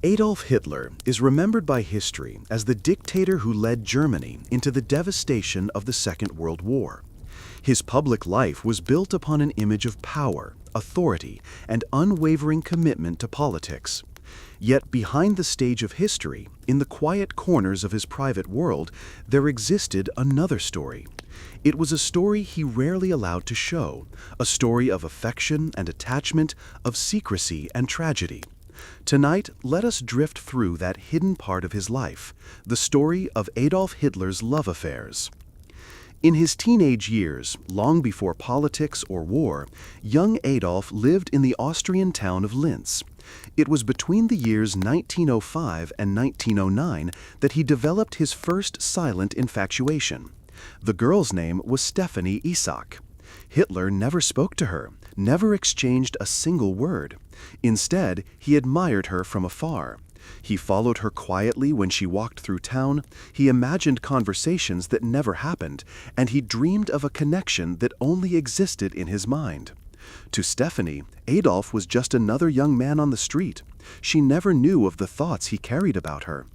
Adolf Hitler is remembered by history as the dictator who led Germany into the devastation of the Second World War. His public life was built upon an image of power, authority, and unwavering commitment to politics. Yet behind the stage of history, in the quiet corners of his private world, there existed another story. It was a story he rarely allowed to show, a story of affection and attachment, of secrecy and tragedy. Tonight, let us drift through that hidden part of his life, the story of Adolf Hitler's love affairs. In his teenage years, long before politics or war, young Adolf lived in the Austrian town of Linz. It was between the years 1905 and 1909 that he developed his first silent infatuation. The girl's name was Stephanie Isak. Hitler never spoke to her, never exchanged a single word. Instead, he admired her from afar. He followed her quietly when she walked through town, he imagined conversations that never happened, and he dreamed of a connection that only existed in his mind. To Stephanie, Adolf was just another young man on the street. She never knew of the thoughts he carried about her.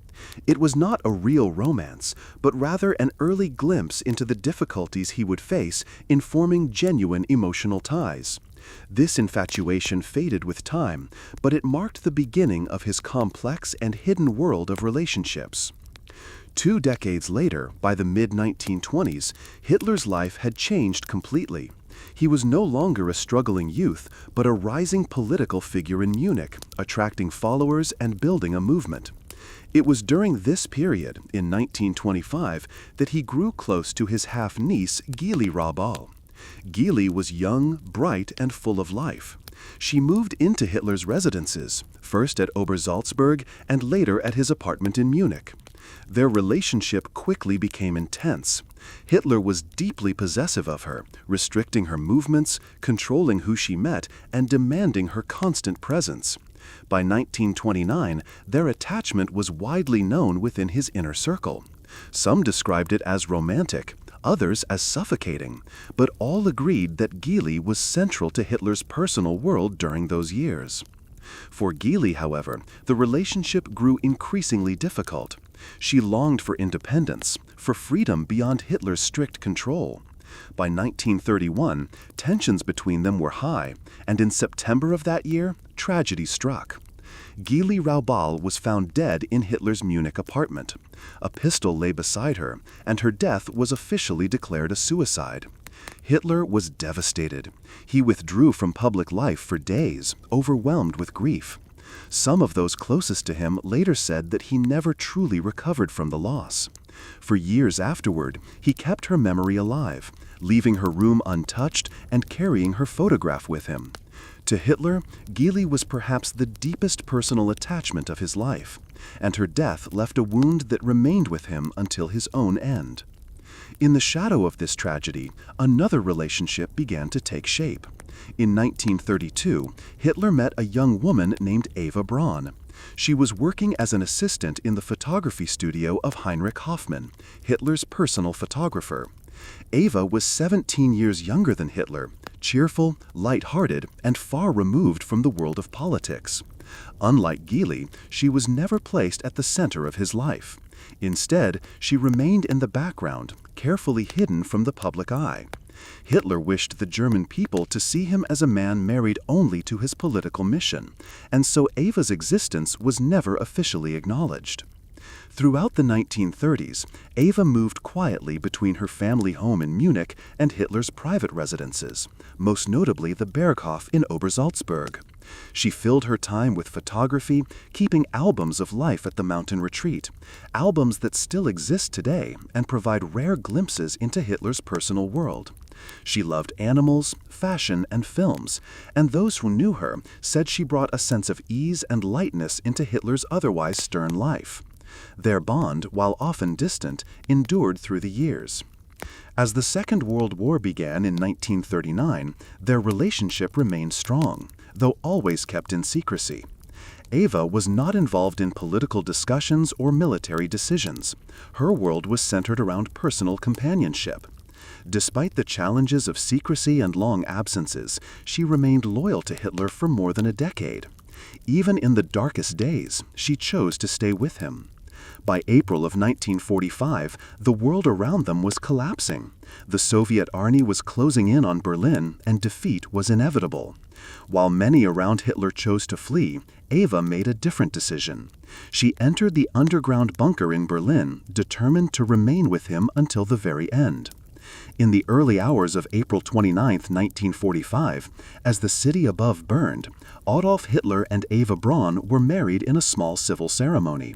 It was not a real romance, but rather an early glimpse into the difficulties he would face in forming genuine emotional ties. This infatuation faded with time, but it marked the beginning of his complex and hidden world of relationships. 2 decades later, by the mid-1920s, Hitler's life had changed completely. He was no longer a struggling youth, but a rising political figure in Munich, attracting followers and building a movement. It was during this period, in 1925, that he grew close to his half-niece, Gysi Raubal. Gysi was young, bright, and full of life. She moved into Hitler's residences, first at Obersalzberg and later at his apartment in Munich. Their relationship quickly became intense. Hitler was deeply possessive of her, restricting her movements, controlling who she met, and demanding her constant presence. By 1929, their attachment was widely known within his inner circle. Some described it as romantic, others as suffocating, but all agreed that Gysi was central to Hitler's personal world during those years. For Gysi, however, the relationship grew increasingly difficult. She longed for independence, for freedom beyond Hitler's strict control. By 1931, tensions between them were high, and in September of that year, tragedy struck. Gysi Raubal was found dead in Hitler's Munich apartment. A pistol lay beside her, and her death was officially declared a suicide. Hitler was devastated. He withdrew from public life for days, overwhelmed with grief. Some of those closest to him later said that he never truly recovered from the loss. For years afterward, he kept her memory alive, leaving her room untouched and carrying her photograph with him. To Hitler, Gysi was perhaps the deepest personal attachment of his life, and her death left a wound that remained with him until his own end. In the shadow of this tragedy, another relationship began to take shape. In 1932, Hitler met a young woman named Eva Braun. She was working as an assistant in the photography studio of Heinrich Hoffmann, Hitler's personal photographer. Eva was 17 years younger than Hitler, cheerful, light-hearted, and far removed from the world of politics. Unlike Gysi, she was never placed at the center of his life. Instead, she remained in the background, carefully hidden from the public eye. Hitler wished the German people to see him as a man married only to his political mission, and so Eva's existence was never officially acknowledged. Throughout the 1930s, Eva moved quietly between her family home in Munich and Hitler's private residences, most notably the Berghof in Obersalzberg. She filled her time with photography, keeping albums of life at the mountain retreat, albums that still exist today and provide rare glimpses into Hitler's personal world. She loved animals, fashion, and films, and those who knew her said she brought a sense of ease and lightness into Hitler's otherwise stern life. Their bond, while often distant, endured through the years. As the Second World War began in 1939, their relationship remained strong, though always kept in secrecy. Eva was not involved in political discussions or military decisions. Her world was centered around personal companionship. Despite the challenges of secrecy and long absences, she remained loyal to Hitler for more than a decade. Even in the darkest days, she chose to stay with him. By April of 1945, the world around them was collapsing. The Soviet army was closing in on Berlin, and defeat was inevitable. While many around Hitler chose to flee, Eva made a different decision. She entered the underground bunker in Berlin, determined to remain with him until the very end. In the early hours of April 29, 1945, as the city above burned, Adolf Hitler and Eva Braun were married in a small civil ceremony.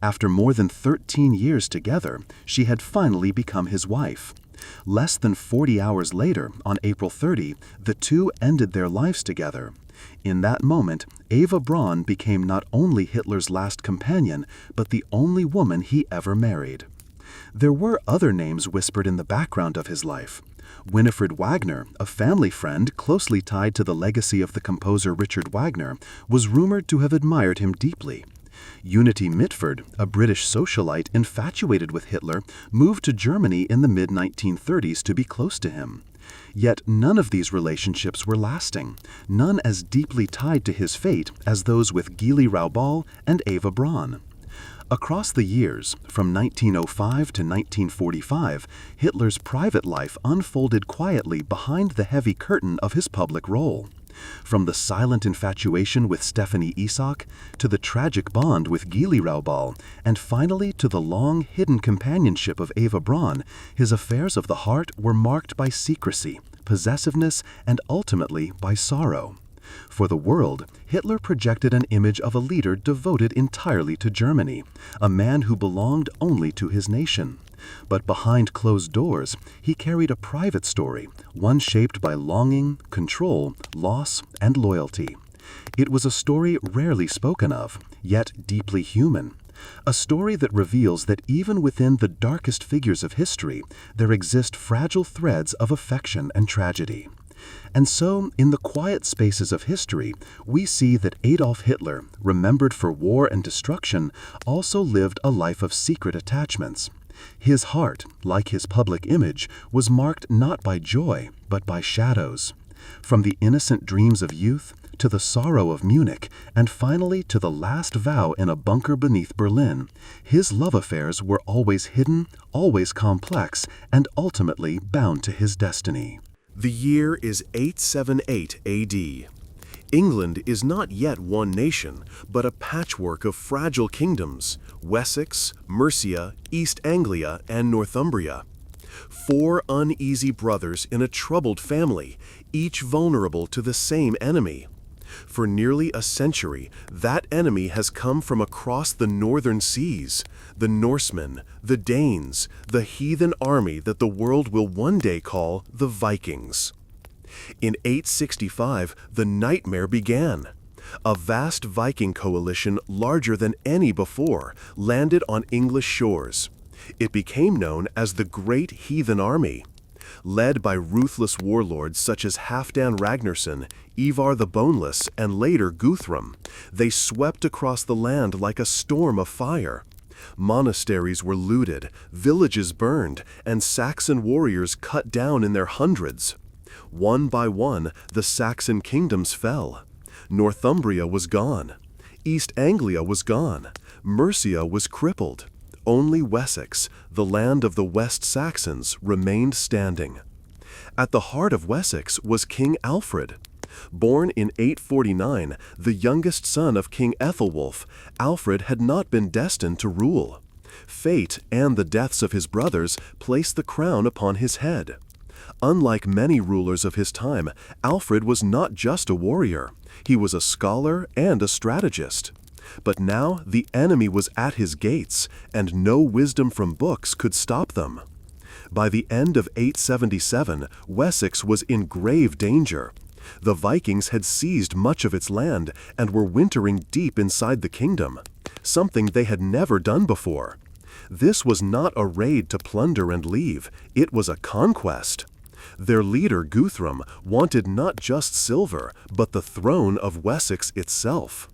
After more than 13 years together, she had finally become his wife. Less than 40 hours later, on April 30, the two ended their lives together. In that moment, Eva Braun became not only Hitler's last companion, but the only woman he ever married. There were other names whispered in the background of his life. Winifred Wagner, a family friend closely tied to the legacy of the composer Richard Wagner, was rumored to have admired him deeply. Unity Mitford, a British socialite infatuated with Hitler, moved to Germany in the mid-1930s to be close to him. Yet none of these relationships were lasting, none as deeply tied to his fate as those with Gysi Raubal and Eva Braun. Across the years, from 1905 to 1945, Hitler's private life unfolded quietly behind the heavy curtain of his public role. From the silent infatuation with Stephanie Isak, to the tragic bond with Gysi Raubal, and finally to the long, hidden companionship of Eva Braun, his affairs of the heart were marked by secrecy, possessiveness, and ultimately by sorrow. For the world, Hitler projected an image of a leader devoted entirely to Germany, a man who belonged only to his nation. But behind closed doors, he carried a private story, one shaped by longing, control, loss, and loyalty. It was a story rarely spoken of, yet deeply human. A story that reveals that even within the darkest figures of history, there exist fragile threads of affection and tragedy. And so, in the quiet spaces of history, we see that Adolf Hitler, remembered for war and destruction, also lived a life of secret attachments. His heart, like his public image, was marked not by joy, but by shadows. From the innocent dreams of youth, to the sorrow of Munich, and finally to the last vow in a bunker beneath Berlin, his love affairs were always hidden, always complex, and ultimately bound to his destiny. The year is 878 AD. England is not yet one nation, but a patchwork of fragile kingdoms: Wessex, Mercia, East Anglia, and Northumbria. 4 uneasy brothers in a troubled family, each vulnerable to the same enemy. For nearly a century, that enemy has come from across the northern seas: the Norsemen, the Danes, the heathen army that the world will one day call the Vikings. In 865, the nightmare began. A vast Viking coalition larger than any before landed on English shores. It became known as the Great Heathen Army. Led by ruthless warlords such as Halfdan Ragnarsson, Ivar the Boneless, and later Guthrum, they swept across the land like a storm of fire. Monasteries were looted, villages burned, and Saxon warriors cut down in their hundreds. One by one, the Saxon kingdoms fell. Northumbria was gone. East Anglia was gone. Mercia was crippled. Only Wessex, the land of the West Saxons, remained standing. At the heart of Wessex was King Alfred. Born in 849, the youngest son of King Ethelwulf, Alfred had not been destined to rule. Fate and the deaths of his brothers placed the crown upon his head. Unlike many rulers of his time, Alfred was not just a warrior. He was a scholar and a strategist. But now the enemy was at his gates, and no wisdom from books could stop them. By the end of 877, Wessex was in grave danger. The Vikings had seized much of its land and were wintering deep inside the kingdom, something they had never done before. This was not a raid to plunder and leave, it was a conquest. Their leader, Guthrum, wanted not just silver, but the throne of Wessex itself.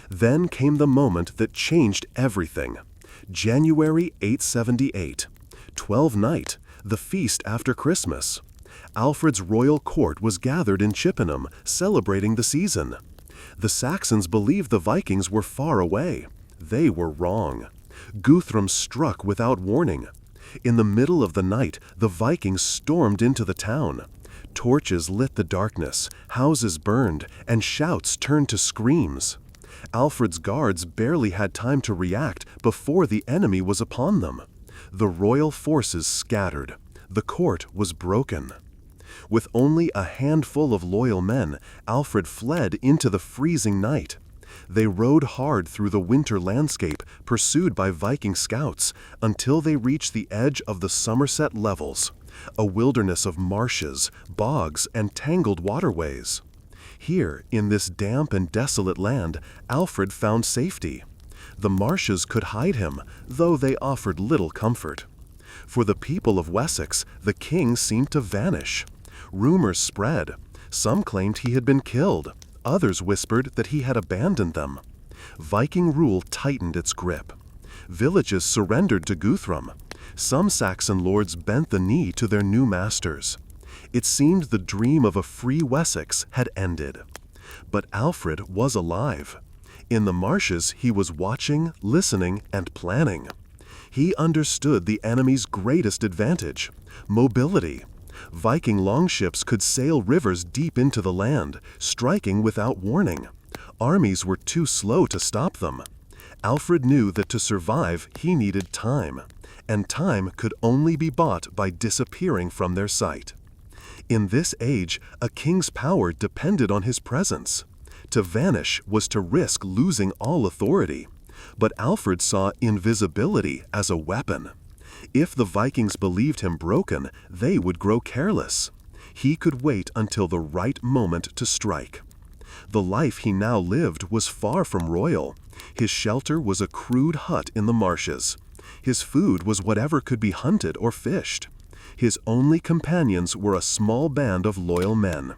Then came the moment that changed everything. January 878. 12th night, the feast after Christmas. Alfred's royal court was gathered in Chippenham, celebrating the season. The Saxons believed the Vikings were far away. They were wrong. Guthrum struck without warning. In the middle of the night, the Vikings stormed into the town. Torches lit the darkness, houses burned, and shouts turned to screams. Alfred's guards barely had time to react before the enemy was upon them. The royal forces scattered. The court was broken. With only a handful of loyal men, Alfred fled into the freezing night. They rode hard through the winter landscape, pursued by Viking scouts, until they reached the edge of the Somerset Levels, a wilderness of marshes, bogs, and tangled waterways. Here, in this damp and desolate land, Alfred found safety. The marshes could hide him, though they offered little comfort. For the people of Wessex, the king seemed to vanish. Rumors spread. Some claimed he had been killed. Others whispered that he had abandoned them. Viking rule tightened its grip. Villages surrendered to Guthrum. Some Saxon lords bent the knee to their new masters. It seemed the dream of a free Wessex had ended. But Alfred was alive. In the marshes, he was watching, listening, and planning. He understood the enemy's greatest advantage: mobility. Viking longships could sail rivers deep into the land, striking without warning. Armies were too slow to stop them. Alfred knew that to survive, he needed time, and time could only be bought by disappearing from their sight. In this age, a king's power depended on his presence. To vanish was to risk losing all authority. But Alfred saw invisibility as a weapon. If the Vikings believed him broken, they would grow careless. He could wait until the right moment to strike. The life he now lived was far from royal. His shelter was a crude hut in the marshes. His food was whatever could be hunted or fished. His only companions were a small band of loyal men.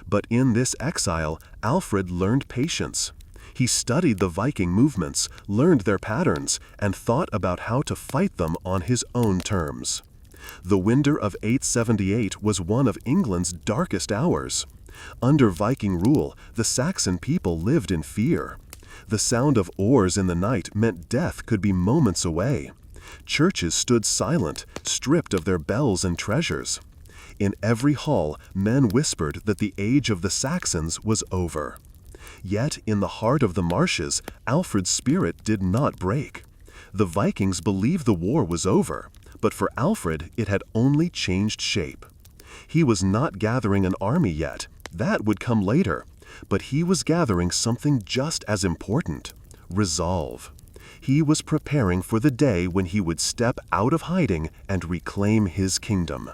But in this exile, Alfred learned patience. He studied the Viking movements, learned their patterns, and thought about how to fight them on his own terms. The winter of 878 was one of England's darkest hours. Under Viking rule, the Saxon people lived in fear. The sound of oars in the night meant death could be moments away. Churches stood silent, stripped of their bells and treasures. In every hall, men whispered that the age of the Saxons was over. Yet, in the heart of the marshes, Alfred's spirit did not break. The Vikings believed the war was over, but for Alfred it had only changed shape. He was not gathering an army yet. That would come later. But he was gathering something just as important: resolve. He was preparing for the day when he would step out of hiding and reclaim his kingdom.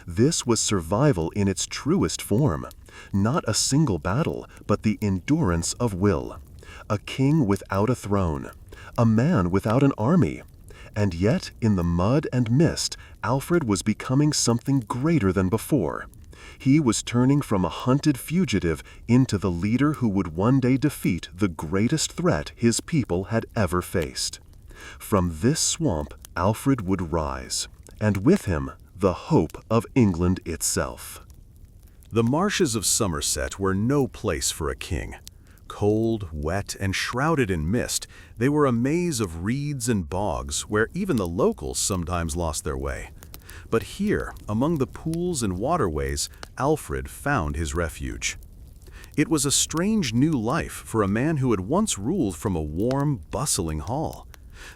This was survival in its truest form. Not a single battle, but the endurance of will. A king without a throne. A man without an army. And yet, in the mud and mist, Alfred was becoming something greater than before. He was turning from a hunted fugitive into the leader who would one day defeat the greatest threat his people had ever faced. From this swamp, Alfred would rise, and with him, the hope of England itself. The marshes of Somerset were no place for a king. Cold, wet, and shrouded in mist, they were a maze of reeds and bogs where even the locals sometimes lost their way. But here, among the pools and waterways, Alfred found his refuge. It was a strange new life for a man who had once ruled from a warm, bustling hall.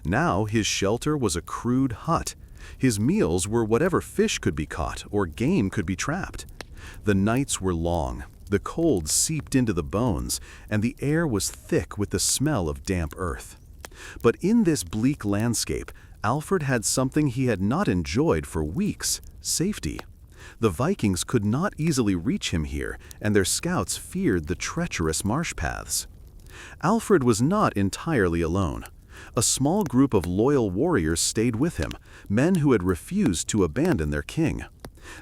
Now his shelter was a crude hut. His meals were whatever fish could be caught or game could be trapped. The nights were long, the cold seeped into the bones, and the air was thick with the smell of damp earth. But in this bleak landscape, Alfred had something he had not enjoyed for weeks: safety. The Vikings could not easily reach him here, and their scouts feared the treacherous marsh paths. Alfred was not entirely alone. A small group of loyal warriors stayed with him, men who had refused to abandon their king.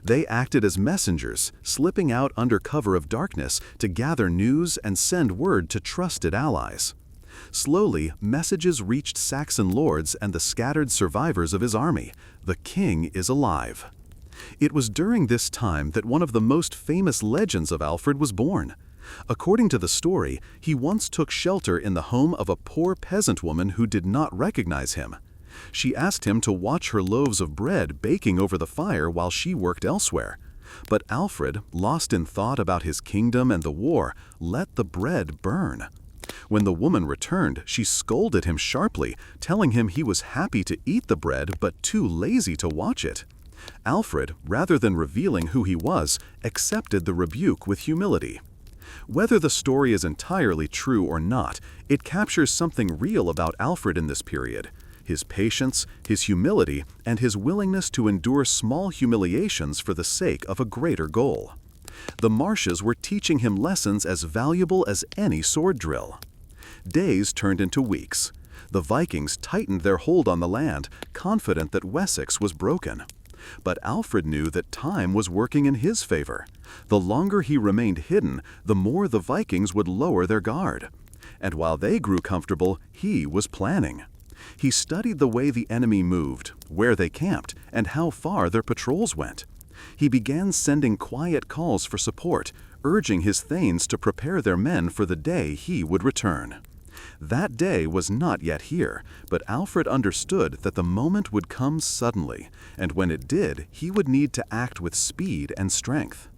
They acted as messengers, slipping out under cover of darkness to gather news and send word to trusted allies. Slowly, messages reached Saxon lords and the scattered survivors of his army. The king is alive. It was during this time that one of the most famous legends of Alfred was born. According to the story, he once took shelter in the home of a poor peasant woman who did not recognize him. She asked him to watch her loaves of bread baking over the fire while she worked elsewhere. But Alfred, lost in thought about his kingdom and the war, let the bread burn. When the woman returned, she scolded him sharply, telling him he was happy to eat the bread but too lazy to watch it. Alfred, rather than revealing who he was, accepted the rebuke with humility. Whether the story is entirely true or not, it captures something real about Alfred in this period: his patience, his humility, and his willingness to endure small humiliations for the sake of a greater goal. The marshes were teaching him lessons as valuable as any sword drill. Days turned into weeks. The Vikings tightened their hold on the land, confident that Wessex was broken. But Alfred knew that time was working in his favor. The longer he remained hidden, the more the Vikings would lower their guard. And while they grew comfortable, he was planning. He studied the way the enemy moved, where they camped, and how far their patrols went. He began sending quiet calls for support, urging his thanes to prepare their men for the day he would return. That day was not yet here, but Alfred understood that the moment would come suddenly, and when it did, he would need to act with speed and strength.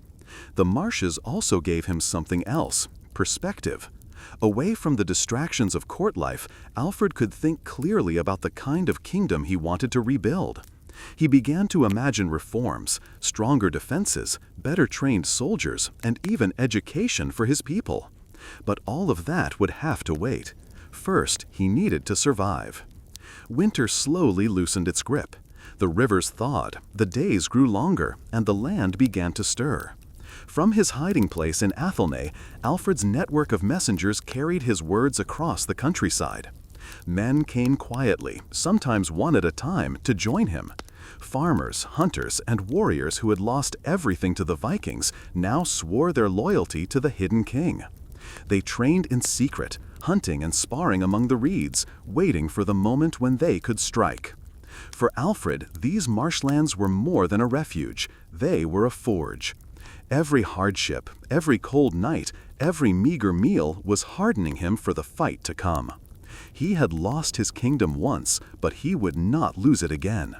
The marshes also gave him something else: perspective. Away from the distractions of court life, Alfred could think clearly about the kind of kingdom he wanted to rebuild. He began to imagine reforms, stronger defenses, better trained soldiers, and even education for his people. But all of that would have to wait. First, he needed to survive. Winter slowly loosened its grip. The rivers thawed, the days grew longer, and the land began to stir. From his hiding place in Athelney, Alfred's network of messengers carried his words across the countryside. Men came quietly, sometimes one at a time, to join him. Farmers, hunters, and warriors who had lost everything to the Vikings now swore their loyalty to the hidden king. They trained in secret, hunting and sparring among the reeds, waiting for the moment when they could strike. For Alfred, these marshlands were more than a refuge. They were a forge. Every hardship, every cold night, every meager meal was hardening him for the fight to come. He had lost his kingdom once, but he would not lose it again.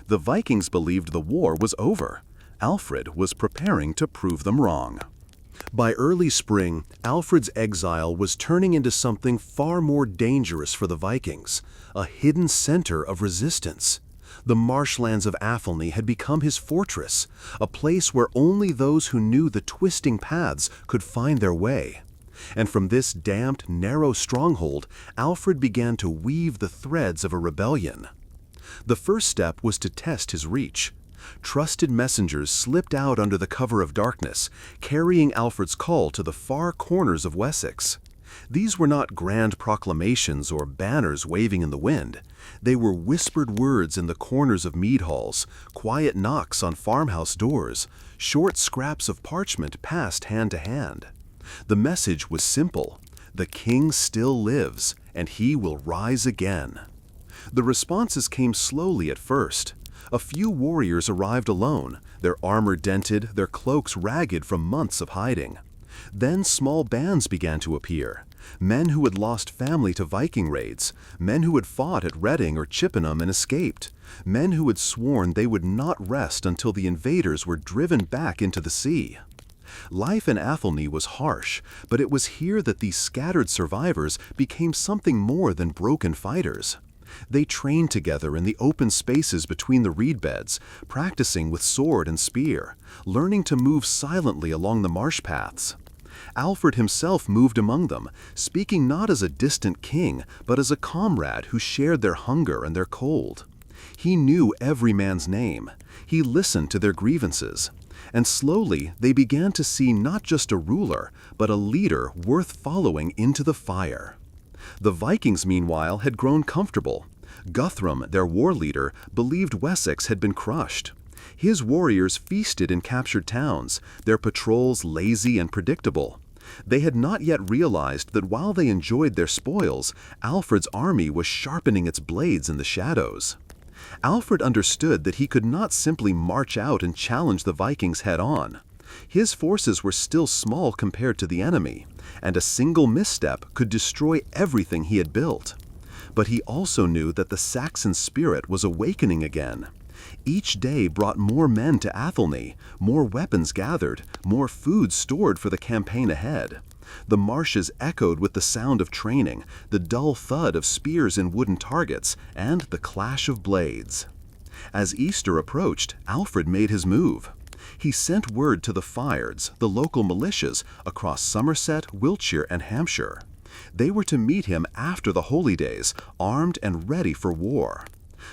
The Vikings believed the war was over. Alfred was preparing to prove them wrong. By early spring, Alfred's exile was turning into something far more dangerous for the Vikings: a hidden center of resistance. The marshlands of Athelney had become his fortress, a place where only those who knew the twisting paths could find their way. And from this damp, narrow stronghold, Alfred began to weave the threads of a rebellion. The first step was to test his reach. Trusted messengers slipped out under the cover of darkness, carrying Alfred's call to the far corners of Wessex. These were not grand proclamations or banners waving in the wind. They were whispered words in the corners of mead halls, quiet knocks on farmhouse doors, short scraps of parchment passed hand to hand. The message was simple: the king still lives, and he will rise again. The responses came slowly at first. A few warriors arrived alone, their armor dented, their cloaks ragged from months of hiding. Then small bands began to appear. Men who had lost family to Viking raids, men who had fought at Reading or Chippenham and escaped, men who had sworn they would not rest until the invaders were driven back into the sea. Life in Athelney was harsh, but it was here that these scattered survivors became something more than broken fighters. They trained together in the open spaces between the reed beds, practicing with sword and spear, learning to move silently along the marsh paths. Alfred himself moved among them, speaking not as a distant king, but as a comrade who shared their hunger and their cold. He knew every man's name. He listened to their grievances. And slowly they began to see not just a ruler, but a leader worth following into the fire. The Vikings, meanwhile, had grown comfortable. Guthrum, their war leader, believed Wessex had been crushed. His warriors feasted in captured towns, their patrols lazy and predictable. They had not yet realized that while they enjoyed their spoils, Alfred's army was sharpening its blades in the shadows. Alfred understood that he could not simply march out and challenge the Vikings head-on. His forces were still small compared to the enemy, and a single misstep could destroy everything he had built. But he also knew that the Saxon spirit was awakening again. Each day brought more men to Athelney, more weapons gathered, more food stored for the campaign ahead. The marshes echoed with the sound of training, the dull thud of spears in wooden targets, and the clash of blades. As Easter approached, Alfred made his move. He sent word to the Fyrds, the local militias, across Somerset, Wiltshire, and Hampshire. They were to meet him after the holy days, armed and ready for war.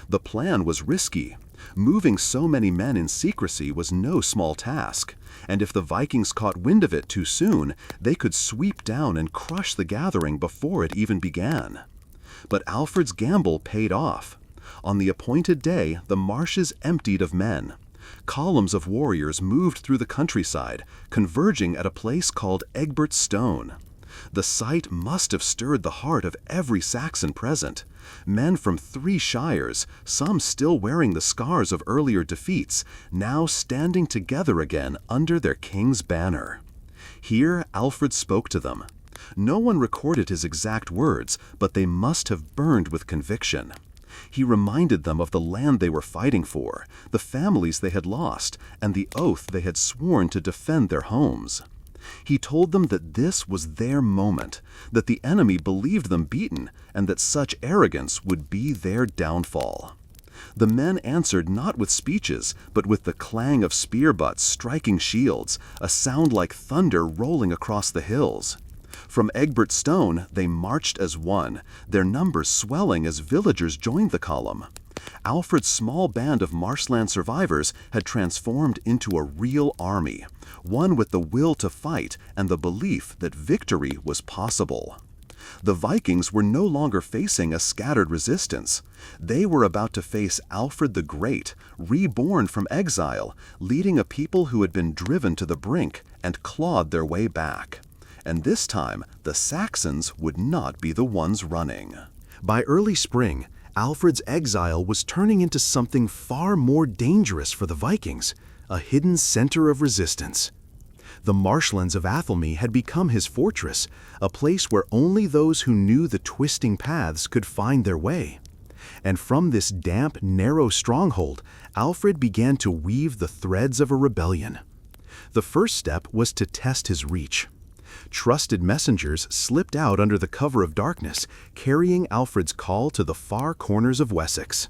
The plan was risky. Moving so many men in secrecy was no small task, and if the Vikings caught wind of it too soon, they could sweep down and crush the gathering before it even began. But Alfred's gamble paid off. On the appointed day, the marshes emptied of men. Columns of warriors moved through the countryside, converging at a place called Egbert's Stone. The sight must have stirred the heart of every Saxon present. Men from 3 shires, some still wearing the scars of earlier defeats, now standing together again under their king's banner. Here Alfred spoke to them. No one recorded his exact words, but they must have burned with conviction. He reminded them of the land they were fighting for, the families they had lost, and the oath they had sworn to defend their homes. He told them that this was their moment, that the enemy believed them beaten, and that such arrogance would be their downfall. The men answered not with speeches, but with the clang of spear butts striking shields, a sound like thunder rolling across the hills. From Egbert's Stone they marched as one, their numbers swelling as villagers joined the column. Alfred's small band of marshland survivors had transformed into a real army, one with the will to fight and the belief that victory was possible. The Vikings were no longer facing a scattered resistance. They were about to face Alfred the Great, reborn from exile, leading a people who had been driven to the brink and clawed their way back. And this time, the Saxons would not be the ones running. By early spring, Alfred's exile was turning into something far more dangerous for the Vikings, a hidden center of resistance. The marshlands of Athelney had become his fortress, a place where only those who knew the twisting paths could find their way. And from this damp, narrow stronghold, Alfred began to weave the threads of a rebellion. The first step was to test his reach. Trusted messengers slipped out under the cover of darkness, carrying Alfred's call to the far corners of Wessex.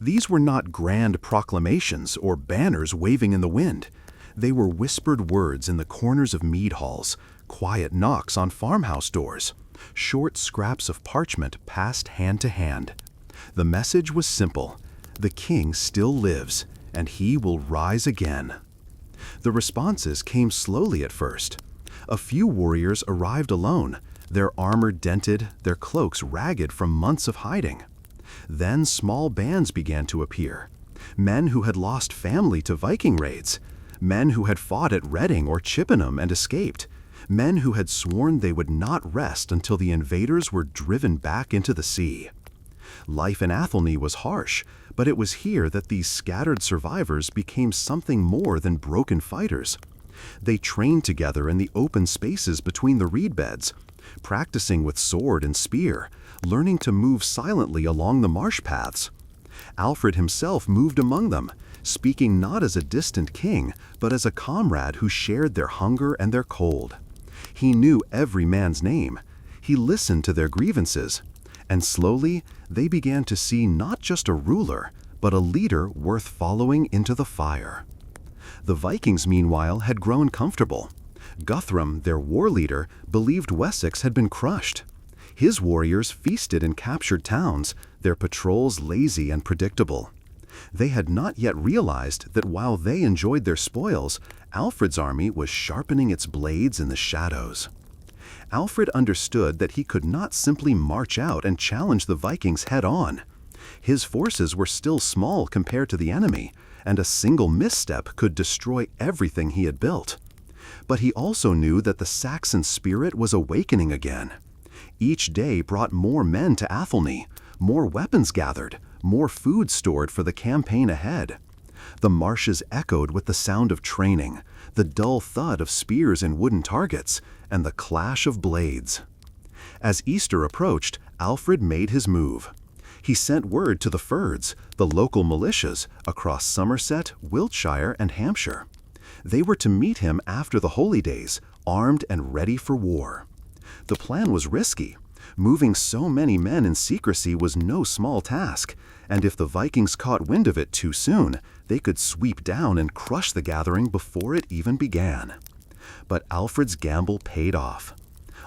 These were not grand proclamations or banners waving in the wind. They were whispered words in the corners of mead halls, quiet knocks on farmhouse doors, short scraps of parchment passed hand to hand. The message was simple: the king still lives, and he will rise again. The responses came slowly at first. A few warriors arrived alone, their armor dented, their cloaks ragged from months of hiding. Then small bands began to appear. Men who had lost family to Viking raids, men who had fought at Reading or Chippenham and escaped, men who had sworn they would not rest until the invaders were driven back into the sea. Life in Athelney was harsh, but it was here that these scattered survivors became something more than broken fighters. They trained together in the open spaces between the reed beds, practicing with sword and spear, learning to move silently along the marsh paths. Alfred himself moved among them, speaking not as a distant king, but as a comrade who shared their hunger and their cold. He knew every man's name. He listened to their grievances, and slowly they began to see not just a ruler, but a leader worth following into the fire. The Vikings, meanwhile, had grown comfortable. Guthrum, their war leader, believed Wessex had been crushed. His warriors feasted in captured towns, their patrols lazy and predictable. They had not yet realized that while they enjoyed their spoils, Alfred's army was sharpening its blades in the shadows. Alfred understood that he could not simply march out and challenge the Vikings head-on. His forces were still small compared to the enemy, and a single misstep could destroy everything he had built. But he also knew that the Saxon spirit was awakening again. Each day brought more men to Athelney, more weapons gathered, more food stored for the campaign ahead. The marshes echoed with the sound of training, the dull thud of spears and wooden targets, and the clash of blades. As Easter approached, Alfred made his move. He sent word to the Fyrds, the local militias, across Somerset, Wiltshire, and Hampshire. They were to meet him after the holy days, armed and ready for war. The plan was risky. Moving so many men in secrecy was no small task, and if the Vikings caught wind of it too soon, they could sweep down and crush the gathering before it even began. But Alfred's gamble paid off.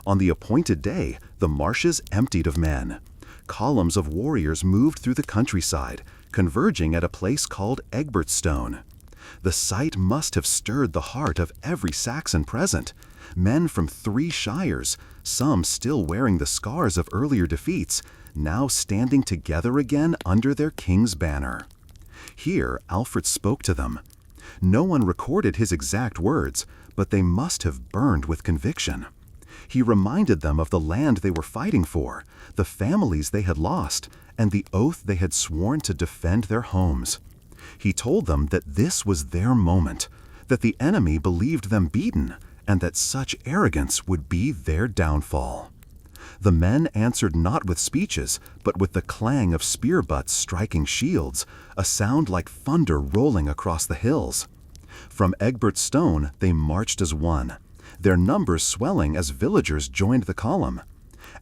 On the appointed day, the marshes emptied of men. Columns of warriors moved through the countryside, converging at a place called Egbertstone. The sight must have stirred the heart of every Saxon present. Men from 3 shires, some still wearing the scars of earlier defeats, now standing together again under their king's banner. Here, Alfred spoke to them. No one recorded his exact words, but they must have burned with conviction. He reminded them of the land they were fighting for, the families they had lost, and the oath they had sworn to defend their homes. He told them that this was their moment, that the enemy believed them beaten, and that such arrogance would be their downfall. The men answered not with speeches, but with the clang of spear butts striking shields, a sound like thunder rolling across the hills. From Egbertstone they marched as one, their numbers swelling as villagers joined the column.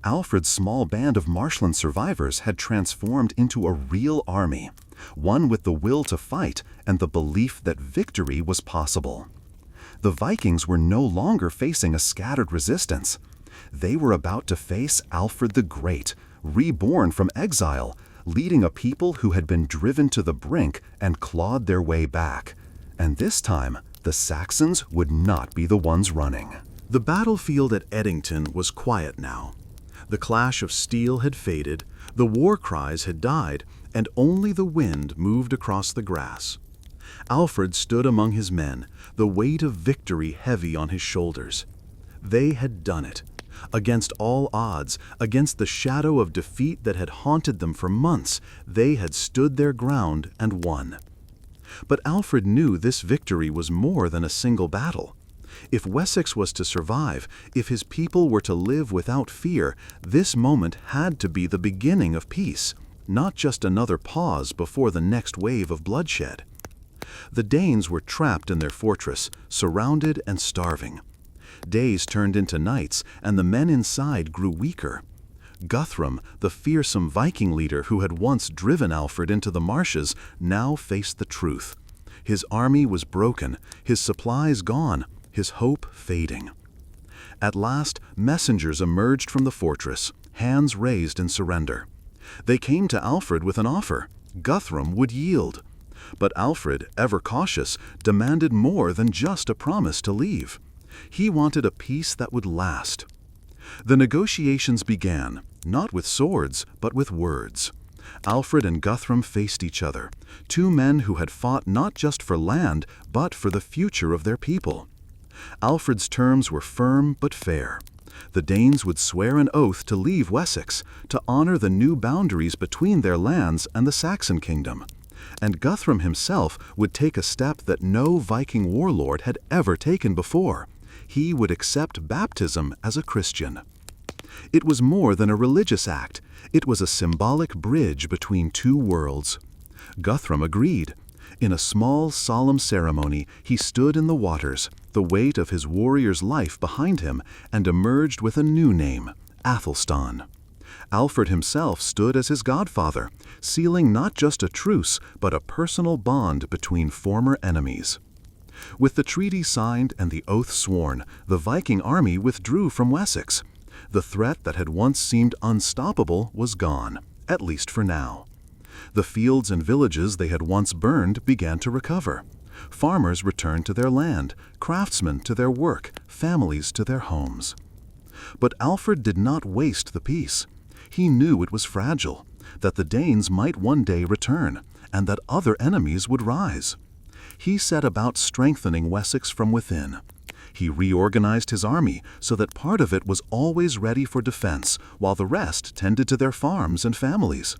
Alfred's small band of marshland survivors had transformed into a real army, one with the will to fight and the belief that victory was possible. The Vikings were no longer facing a scattered resistance. They were about to face Alfred the Great, reborn from exile, leading a people who had been driven to the brink and clawed their way back. And this time, the Saxons would not be the ones running. The battlefield at Edington was quiet now. The clash of steel had faded, the war cries had died, and only the wind moved across the grass. Alfred stood among his men, the weight of victory heavy on his shoulders. They had done it. Against all odds, against the shadow of defeat that had haunted them for months, they had stood their ground and won. But Alfred knew this victory was more than a single battle. If Wessex was to survive, if his people were to live without fear, this moment had to be the beginning of peace, not just another pause before the next wave of bloodshed. The Danes were trapped in their fortress, surrounded and starving. Days turned into nights, and the men inside grew weaker. Guthrum, the fearsome Viking leader who had once driven Alfred into the marshes, now faced the truth. His army was broken, his supplies gone, his hope fading. At last, messengers emerged from the fortress, hands raised in surrender. They came to Alfred with an offer. Guthrum would yield. But Alfred, ever cautious, demanded more than just a promise to leave. He wanted a peace that would last. The negotiations began, not with swords, but with words. Alfred and Guthrum faced each other, 2 men who had fought not just for land, but for the future of their people. Alfred's terms were firm but fair. The Danes would swear an oath to leave Wessex, to honor the new boundaries between their lands and the Saxon kingdom. And Guthrum himself would take a step that no Viking warlord had ever taken before. He would accept baptism as a Christian. It was more than a religious act. It was a symbolic bridge between 2 worlds. Guthrum agreed. In a small, solemn ceremony, he stood in the waters, the weight of his warrior's life behind him, and emerged with a new name, Athelstan. Alfred himself stood as his godfather, sealing not just a truce, but a personal bond between former enemies. With the treaty signed and the oath sworn, the Viking army withdrew from Wessex. The threat that had once seemed unstoppable was gone, at least for now. The fields and villages they had once burned began to recover. Farmers returned to their land, craftsmen to their work, families to their homes. But Alfred did not waste the peace. He knew it was fragile, that the Danes might one day return, and that other enemies would rise. He set about strengthening Wessex from within. He reorganized his army so that part of it was always ready for defense, while the rest tended to their farms and families.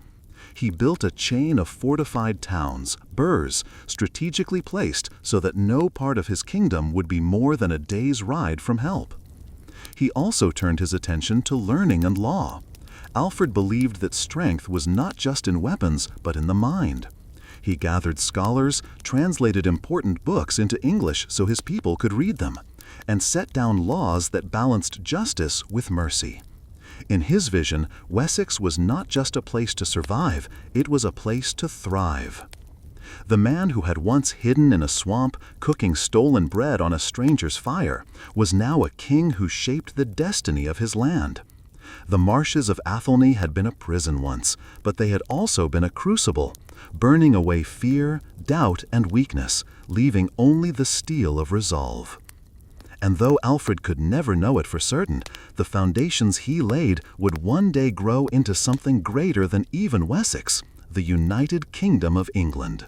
He built a chain of fortified towns, burhs, strategically placed so that no part of his kingdom would be more than a day's ride from help. He also turned his attention to learning and law. Alfred believed that strength was not just in weapons, but in the mind. He gathered scholars, translated important books into English so his people could read them, and set down laws that balanced justice with mercy. In his vision, Wessex was not just a place to survive, it was a place to thrive. The man who had once hidden in a swamp, cooking stolen bread on a stranger's fire, was now a king who shaped the destiny of his land. The marshes of Athelney had been a prison once, but they had also been a crucible, burning away fear, doubt, and weakness, leaving only the steel of resolve. And though Alfred could never know it for certain, the foundations he laid would one day grow into something greater than even Wessex, the United Kingdom of England.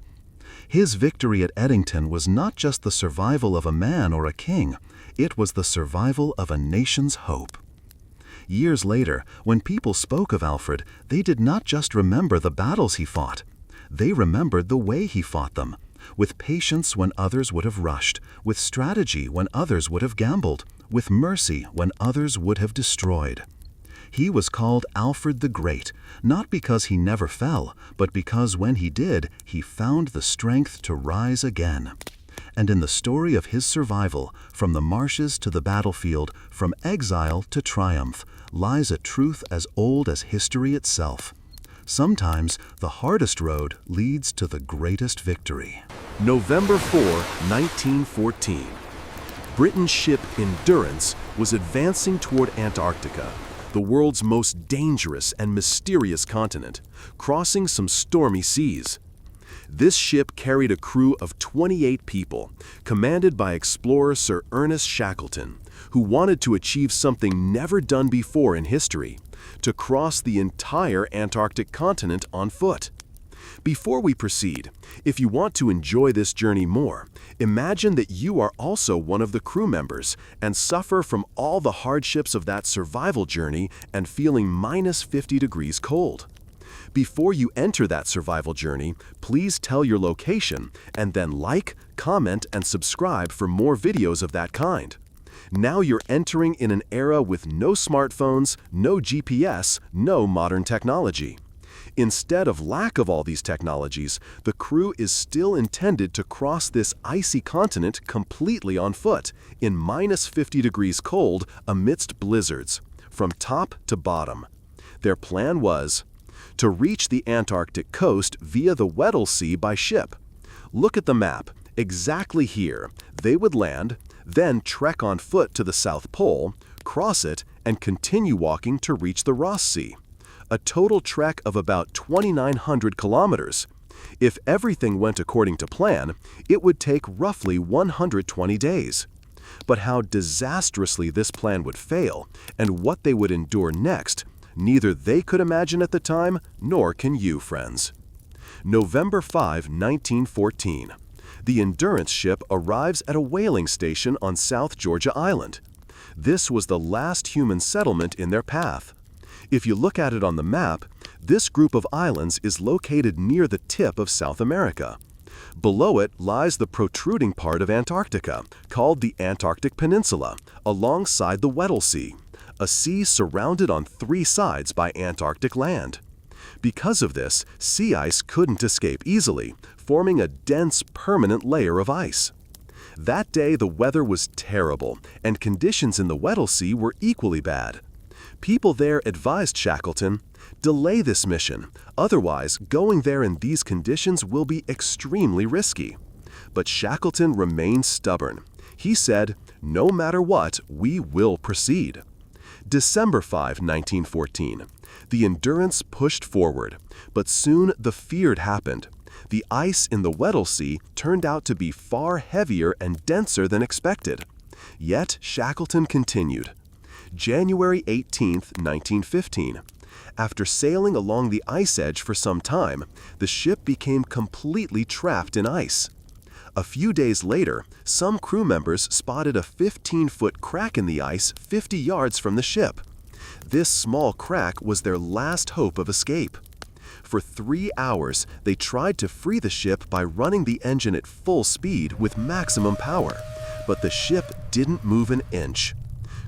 His victory at Edington was not just the survival of a man or a king, it was the survival of a nation's hope. Years later, when people spoke of Alfred, they did not just remember the battles he fought. They remembered the way he fought them, with patience when others would have rushed, with strategy when others would have gambled, with mercy when others would have destroyed. He was called Alfred the Great, not because he never fell, but because when he did, he found the strength to rise again. And in the story of his survival, from the marshes to the battlefield, from exile to triumph, lies a truth as old as history itself. Sometimes the hardest road leads to the greatest victory. November 4, 1914. Britain's ship Endurance was advancing toward Antarctica, the world's most dangerous and mysterious continent, crossing some stormy seas. This ship carried a crew of 28 people, commanded by explorer Sir Ernest Shackleton, who wanted to achieve something never done before in history: to cross the entire Antarctic continent on foot. Before we proceed, if you want to enjoy this journey more, imagine that you are also one of the crew members and suffer from all the hardships of that survival journey and feeling minus 50 degrees cold. Before you enter that survival journey, please tell your location and then like, comment, and subscribe for more videos of that kind. Now you're entering in an era with no smartphones, no GPS, no modern technology. Instead of lack of all these technologies, the crew is still intended to cross this icy continent completely on foot, in minus 50 degrees cold amidst blizzards, from top to bottom. Their plan was to reach the Antarctic coast via the Weddell Sea by ship. Look at the map. Exactly here, they would land, then trek on foot to the South Pole, cross it, and continue walking to reach the Ross Sea. A total trek of about 2,900 kilometers. If everything went according to plan, it would take roughly 120 days. But how disastrously this plan would fail, and what they would endure next, neither they could imagine at the time, nor can you, friends. November 5, 1914. The Endurance ship arrives at a whaling station on South Georgia Island. This was the last human settlement in their path. If you look at it on the map, this group of islands is located near the tip of South America. Below it lies the protruding part of Antarctica, called the Antarctic Peninsula, alongside the Weddell Sea, a sea surrounded on three sides by Antarctic land. Because of this, sea ice couldn't escape easily, forming a dense, permanent layer of ice. That day the weather was terrible, and conditions in the Weddell Sea were equally bad. People there advised Shackleton, delay this mission, otherwise going there in these conditions will be extremely risky. But Shackleton remained stubborn. He said, no matter what, we will proceed. December 5, 1914. The Endurance pushed forward, but soon the feared happened. The ice in the Weddell Sea turned out to be far heavier and denser than expected. Yet Shackleton continued. January 18, 1915. After sailing along the ice edge for some time, the ship became completely trapped in ice. A few days later, some crew members spotted a 15-foot crack in the ice 50 yards from the ship. This small crack was their last hope of escape. For 3 hours, they tried to free the ship by running the engine at full speed with maximum power, but the ship didn't move an inch.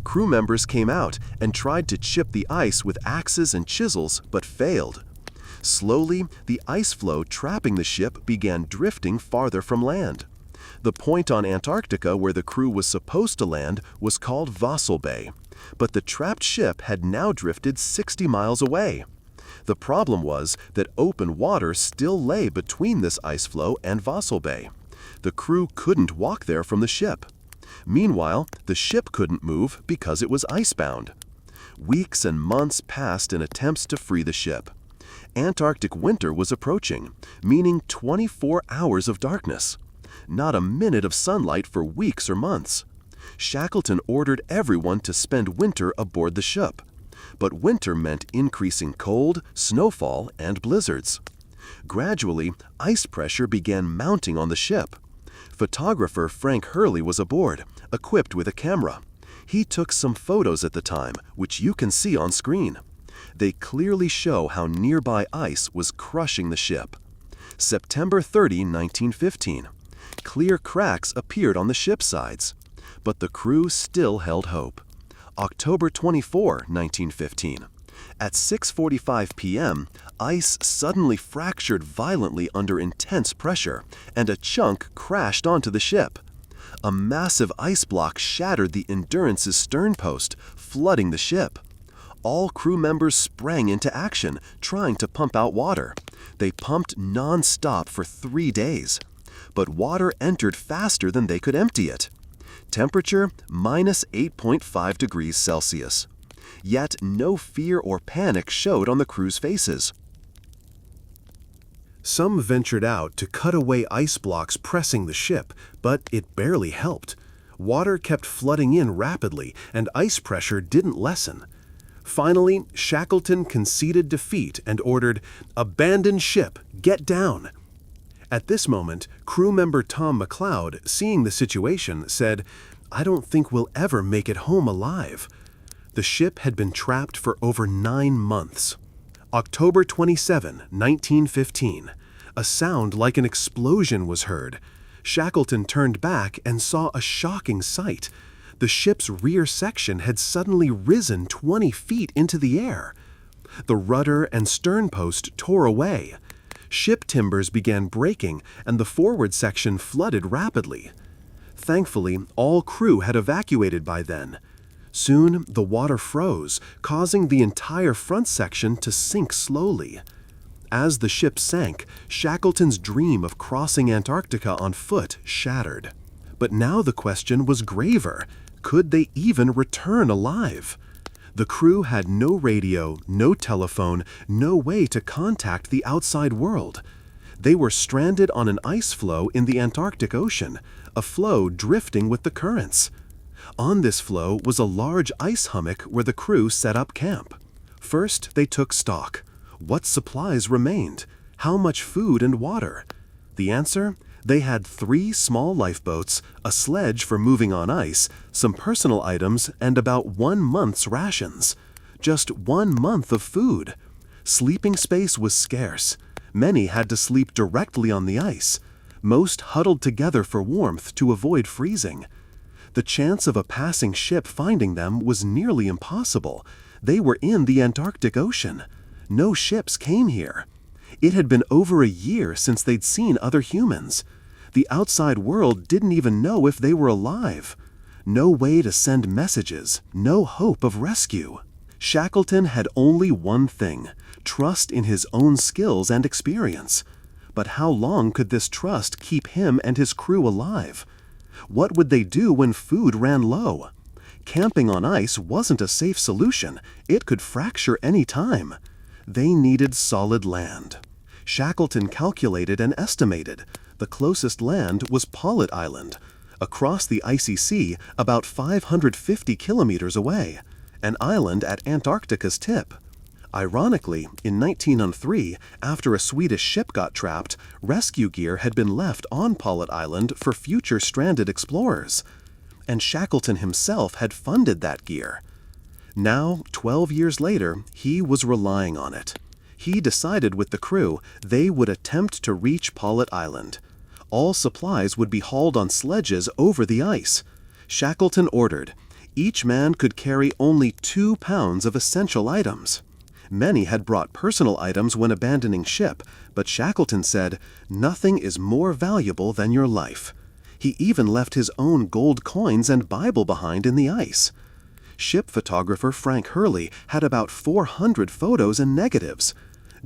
Crew members came out and tried to chip the ice with axes and chisels, but failed. Slowly, the ice floe trapping the ship began drifting farther from land. The point on Antarctica where the crew was supposed to land was called Vaca Bay, but the trapped ship had now drifted 60 miles away. The problem was that open water still lay between this ice floe and Vaca Bay. The crew couldn't walk there from the ship. Meanwhile, the ship couldn't move because it was icebound. Weeks and months passed in attempts to free the ship. Antarctic winter was approaching, meaning 24 hours of darkness. Not a minute of sunlight for weeks or months. Shackleton ordered everyone to spend winter aboard the ship. But winter meant increasing cold, snowfall, and blizzards. Gradually, ice pressure began mounting on the ship. Photographer Frank Hurley was aboard, equipped with a camera. He took some photos at the time, which you can see on screen. They clearly show how nearby ice was crushing the ship. September 30, 1915. Clear cracks appeared on the ship's sides. But the crew still held hope. October 24, 1915. At 6:45 p.m., ice suddenly fractured violently under intense pressure, and a chunk crashed onto the ship. A massive ice block shattered the Endurance's stern post, flooding the ship. All crew members sprang into action, trying to pump out water. They pumped non-stop for 3 days. But water entered faster than they could empty it. Temperature, minus 8.5 degrees Celsius. Yet no fear or panic showed on the crew's faces. Some ventured out to cut away ice blocks pressing the ship, but it barely helped. Water kept flooding in rapidly, and ice pressure didn't lessen. Finally, Shackleton conceded defeat and ordered, "Abandon ship, get down." At this moment, crew member Tom McLeod, seeing the situation, said, "I don't think we'll ever make it home alive." The ship had been trapped for over 9 months. October 27, 1915. A sound like an explosion was heard. Shackleton turned back and saw a shocking sight. The ship's rear section had suddenly risen 20 feet into the air. The rudder and stern post tore away. Ship timbers began breaking, and the forward section flooded rapidly. Thankfully, all crew had evacuated by then. Soon, the water froze, causing the entire front section to sink slowly. As the ship sank, Shackleton's dream of crossing Antarctica on foot shattered. But now the question was graver. Could they even return alive? The crew had no radio, no telephone, no way to contact the outside world. They were stranded on an ice floe in the Antarctic Ocean, a floe drifting with the currents. On this floe was a large ice hummock where the crew set up camp. First, they took stock. What supplies remained? How much food and water? The answer? They had 3 small lifeboats, a sledge for moving on ice, some personal items, and about 1 month's rations. Just 1 month of food. Sleeping space was scarce. Many had to sleep directly on the ice. Most huddled together for warmth to avoid freezing. The chance of a passing ship finding them was nearly impossible. They were in the Antarctic Ocean. No ships came here. It had been over a year since they'd seen other humans. The outside world didn't even know if they were alive. No way to send messages, no hope of rescue. Shackleton had only one thing: trust in his own skills and experience. But how long could this trust keep him and his crew alive? What would they do when food ran low? Camping on ice wasn't a safe solution. It could fracture any time. They needed solid land. Shackleton calculated and estimated. The closest land was Paulet Island, across the icy sea about 550 kilometers away, an island at Antarctica's tip. Ironically, in 1903, after a Swedish ship got trapped, rescue gear had been left on Paulet Island for future stranded explorers. And Shackleton himself had funded that gear. Now, 12 years later, he was relying on it. He decided with the crew they would attempt to reach Paulet Island. All supplies would be hauled on sledges over the ice. Shackleton ordered, each man could carry only 2 pounds of essential items. Many had brought personal items when abandoning ship, but Shackleton said, "Nothing is more valuable than your life." He even left his own gold coins and Bible behind in the ice. Ship photographer Frank Hurley had about 400 photos and negatives.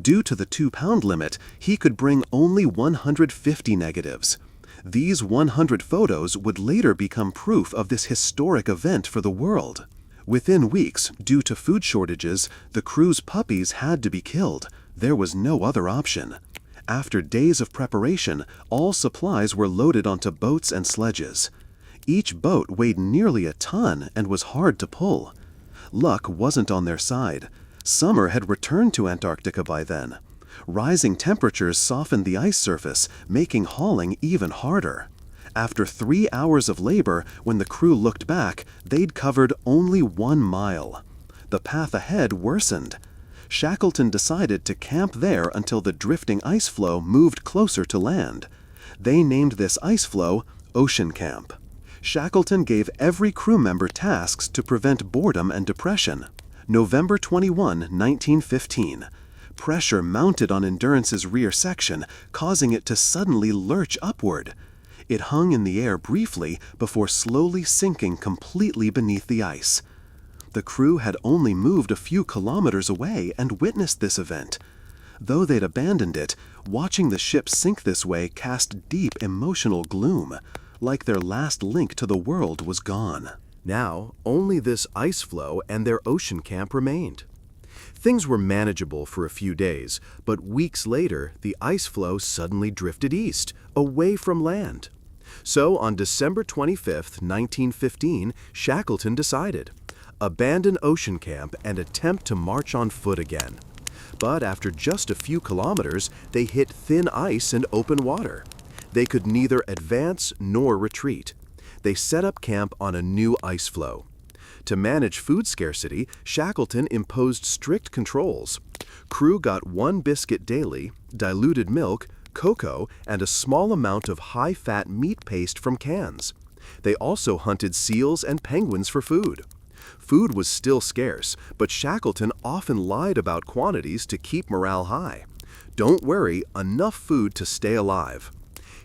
Due to the 2-pound limit, he could bring only 150 negatives. These 100 photos would later become proof of this historic event for the world. Within weeks, due to food shortages, the crew's puppies had to be killed. There was no other option. After days of preparation, all supplies were loaded onto boats and sledges. Each boat weighed nearly a ton and was hard to pull. Luck wasn't on their side. Summer had returned to Antarctica by then. Rising temperatures softened the ice surface, making hauling even harder. After 3 hours of labor, when the crew looked back, they'd covered only 1 mile. The path ahead worsened. Shackleton decided to camp there until the drifting ice floe moved closer to land. They named this ice floe Ocean Camp. Shackleton gave every crew member tasks to prevent boredom and depression. November 21, 1915. Pressure mounted on Endurance's rear section, causing it to suddenly lurch upward. It hung in the air briefly before slowly sinking completely beneath the ice. The crew had only moved a few kilometers away and witnessed this event. Though they'd abandoned it, watching the ship sink this way cast deep emotional gloom, like their last link to the world was gone. Now, only this ice floe and their ocean camp remained. Things were manageable for a few days, but weeks later, the ice floe suddenly drifted east, away from land. So on December 25, 1915, Shackleton decided, abandon ocean camp and attempt to march on foot again. But after just a few kilometers, they hit thin ice and open water. They could neither advance nor retreat. They set up camp on a new ice floe. To manage food scarcity, Shackleton imposed strict controls. Crew got 1 biscuit daily, diluted milk, cocoa, and a small amount of high-fat meat paste from cans. They also hunted seals and penguins for food. Food was still scarce, but Shackleton often lied about quantities to keep morale high. Don't worry, enough food to stay alive.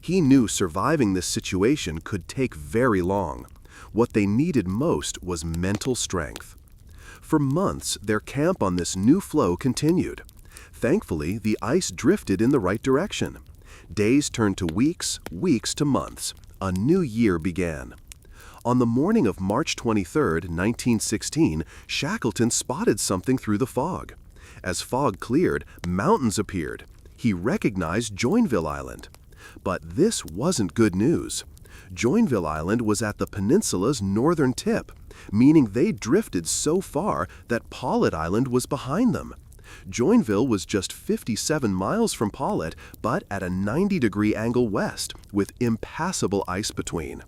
He knew surviving this situation could take very long. What they needed most was mental strength. For months, their camp on this new floe continued. Thankfully, the ice drifted in the right direction. Days turned to weeks, weeks to months. A new year began. On the morning of March 23, 1916, Shackleton spotted something through the fog. As fog cleared, mountains appeared. He recognized Joinville Island. But this wasn't good news. Joinville Island was at the peninsula's northern tip, meaning they drifted so far that Paulet Island was behind them. Joinville was just 57 miles from Paulet, but at a 90-degree angle west, with impassable ice between.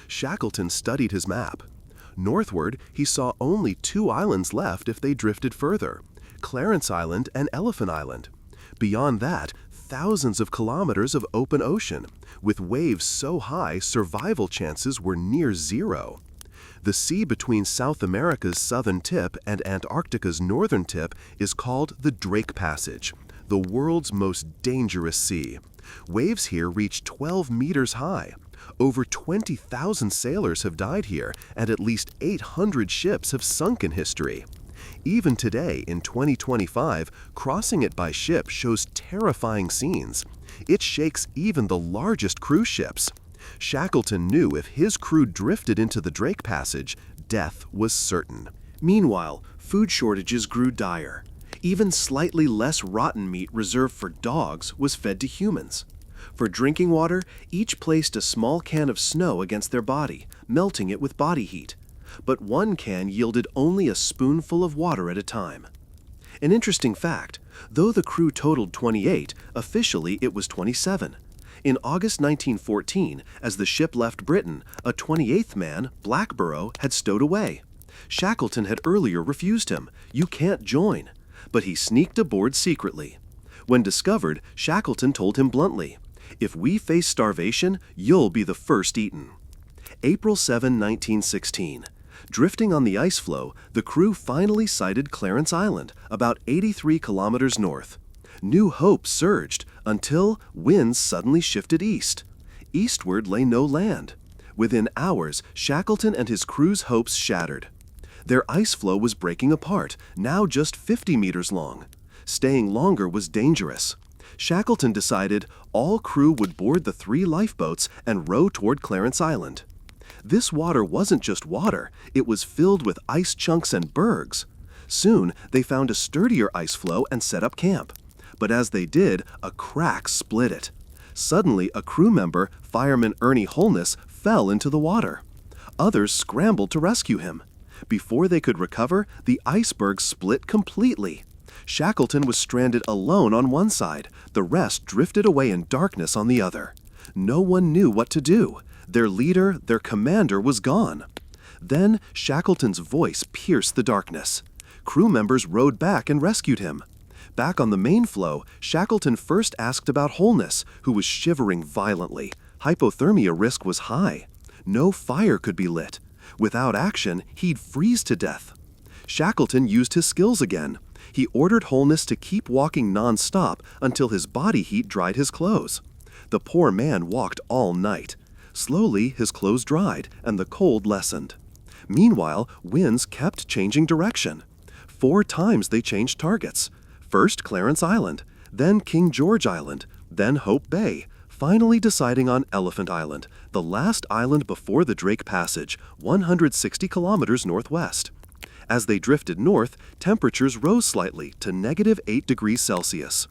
Shackleton studied his map. Northward, he saw only 2 islands left if they drifted further, Clarence Island and Elephant Island. Beyond that, thousands of kilometers of open ocean, with waves so high survival chances were near zero. The sea between South America's southern tip and Antarctica's northern tip is called the Drake Passage, the world's most dangerous sea. Waves here reach 12 meters high. Over 20,000 sailors have died here, and at least 800 ships have sunk in history. Even today, in 2025, crossing it by ship shows terrifying scenes. It shakes even the largest cruise ships. Shackleton knew if his crew drifted into the Drake Passage, death was certain. Meanwhile, food shortages grew dire. Even slightly less rotten meat reserved for dogs was fed to humans. For drinking water, each placed a small can of snow against their body, melting it with body heat. But one can yielded only a spoonful of water at a time. An interesting fact, though the crew totaled 28, officially it was 27. In August 1914, as the ship left Britain, a 28th man, Blackborough, had stowed away. Shackleton had earlier refused him. "You can't join." but he sneaked aboard secretly. When discovered, Shackleton told him bluntly, "If we face starvation, you'll be the first eaten." April 7, 1916. Drifting on the ice floe, the crew finally sighted Clarence Island, about 83 kilometers north. New hope surged until winds suddenly shifted east. Eastward lay no land. Within hours, Shackleton and his crew's hopes shattered. Their ice floe was breaking apart, now just 50 meters long. Staying longer was dangerous. Shackleton decided all crew would board the 3 lifeboats and row toward Clarence Island. This water wasn't just water, it was filled with ice chunks and bergs. Soon, they found a sturdier ice floe and set up camp. But as they did, a crack split it. Suddenly, a crew member, fireman Ernie Holness, fell into the water. Others scrambled to rescue him. Before they could recover, the iceberg split completely. Shackleton was stranded alone on one side, the rest drifted away in darkness on the other. No one knew what to do. Their leader, their commander, was gone. Then Shackleton's voice pierced the darkness. Crew members rowed back and rescued him. Back on the main floe, Shackleton first asked about Holness, who was shivering violently. Hypothermia risk was high. No fire could be lit. Without action, he'd freeze to death. Shackleton used his skills again. He ordered Holness to keep walking non-stop until his body heat dried his clothes. The poor man walked all night. Slowly, his clothes dried, and the cold lessened. Meanwhile, winds kept changing direction. 4 times they changed targets. First Clarence Island, then King George Island, then Hope Bay, finally deciding on Elephant Island, the last island before the Drake Passage, 160 kilometers northwest. As they drifted north, temperatures rose slightly to -8 degrees Celsius.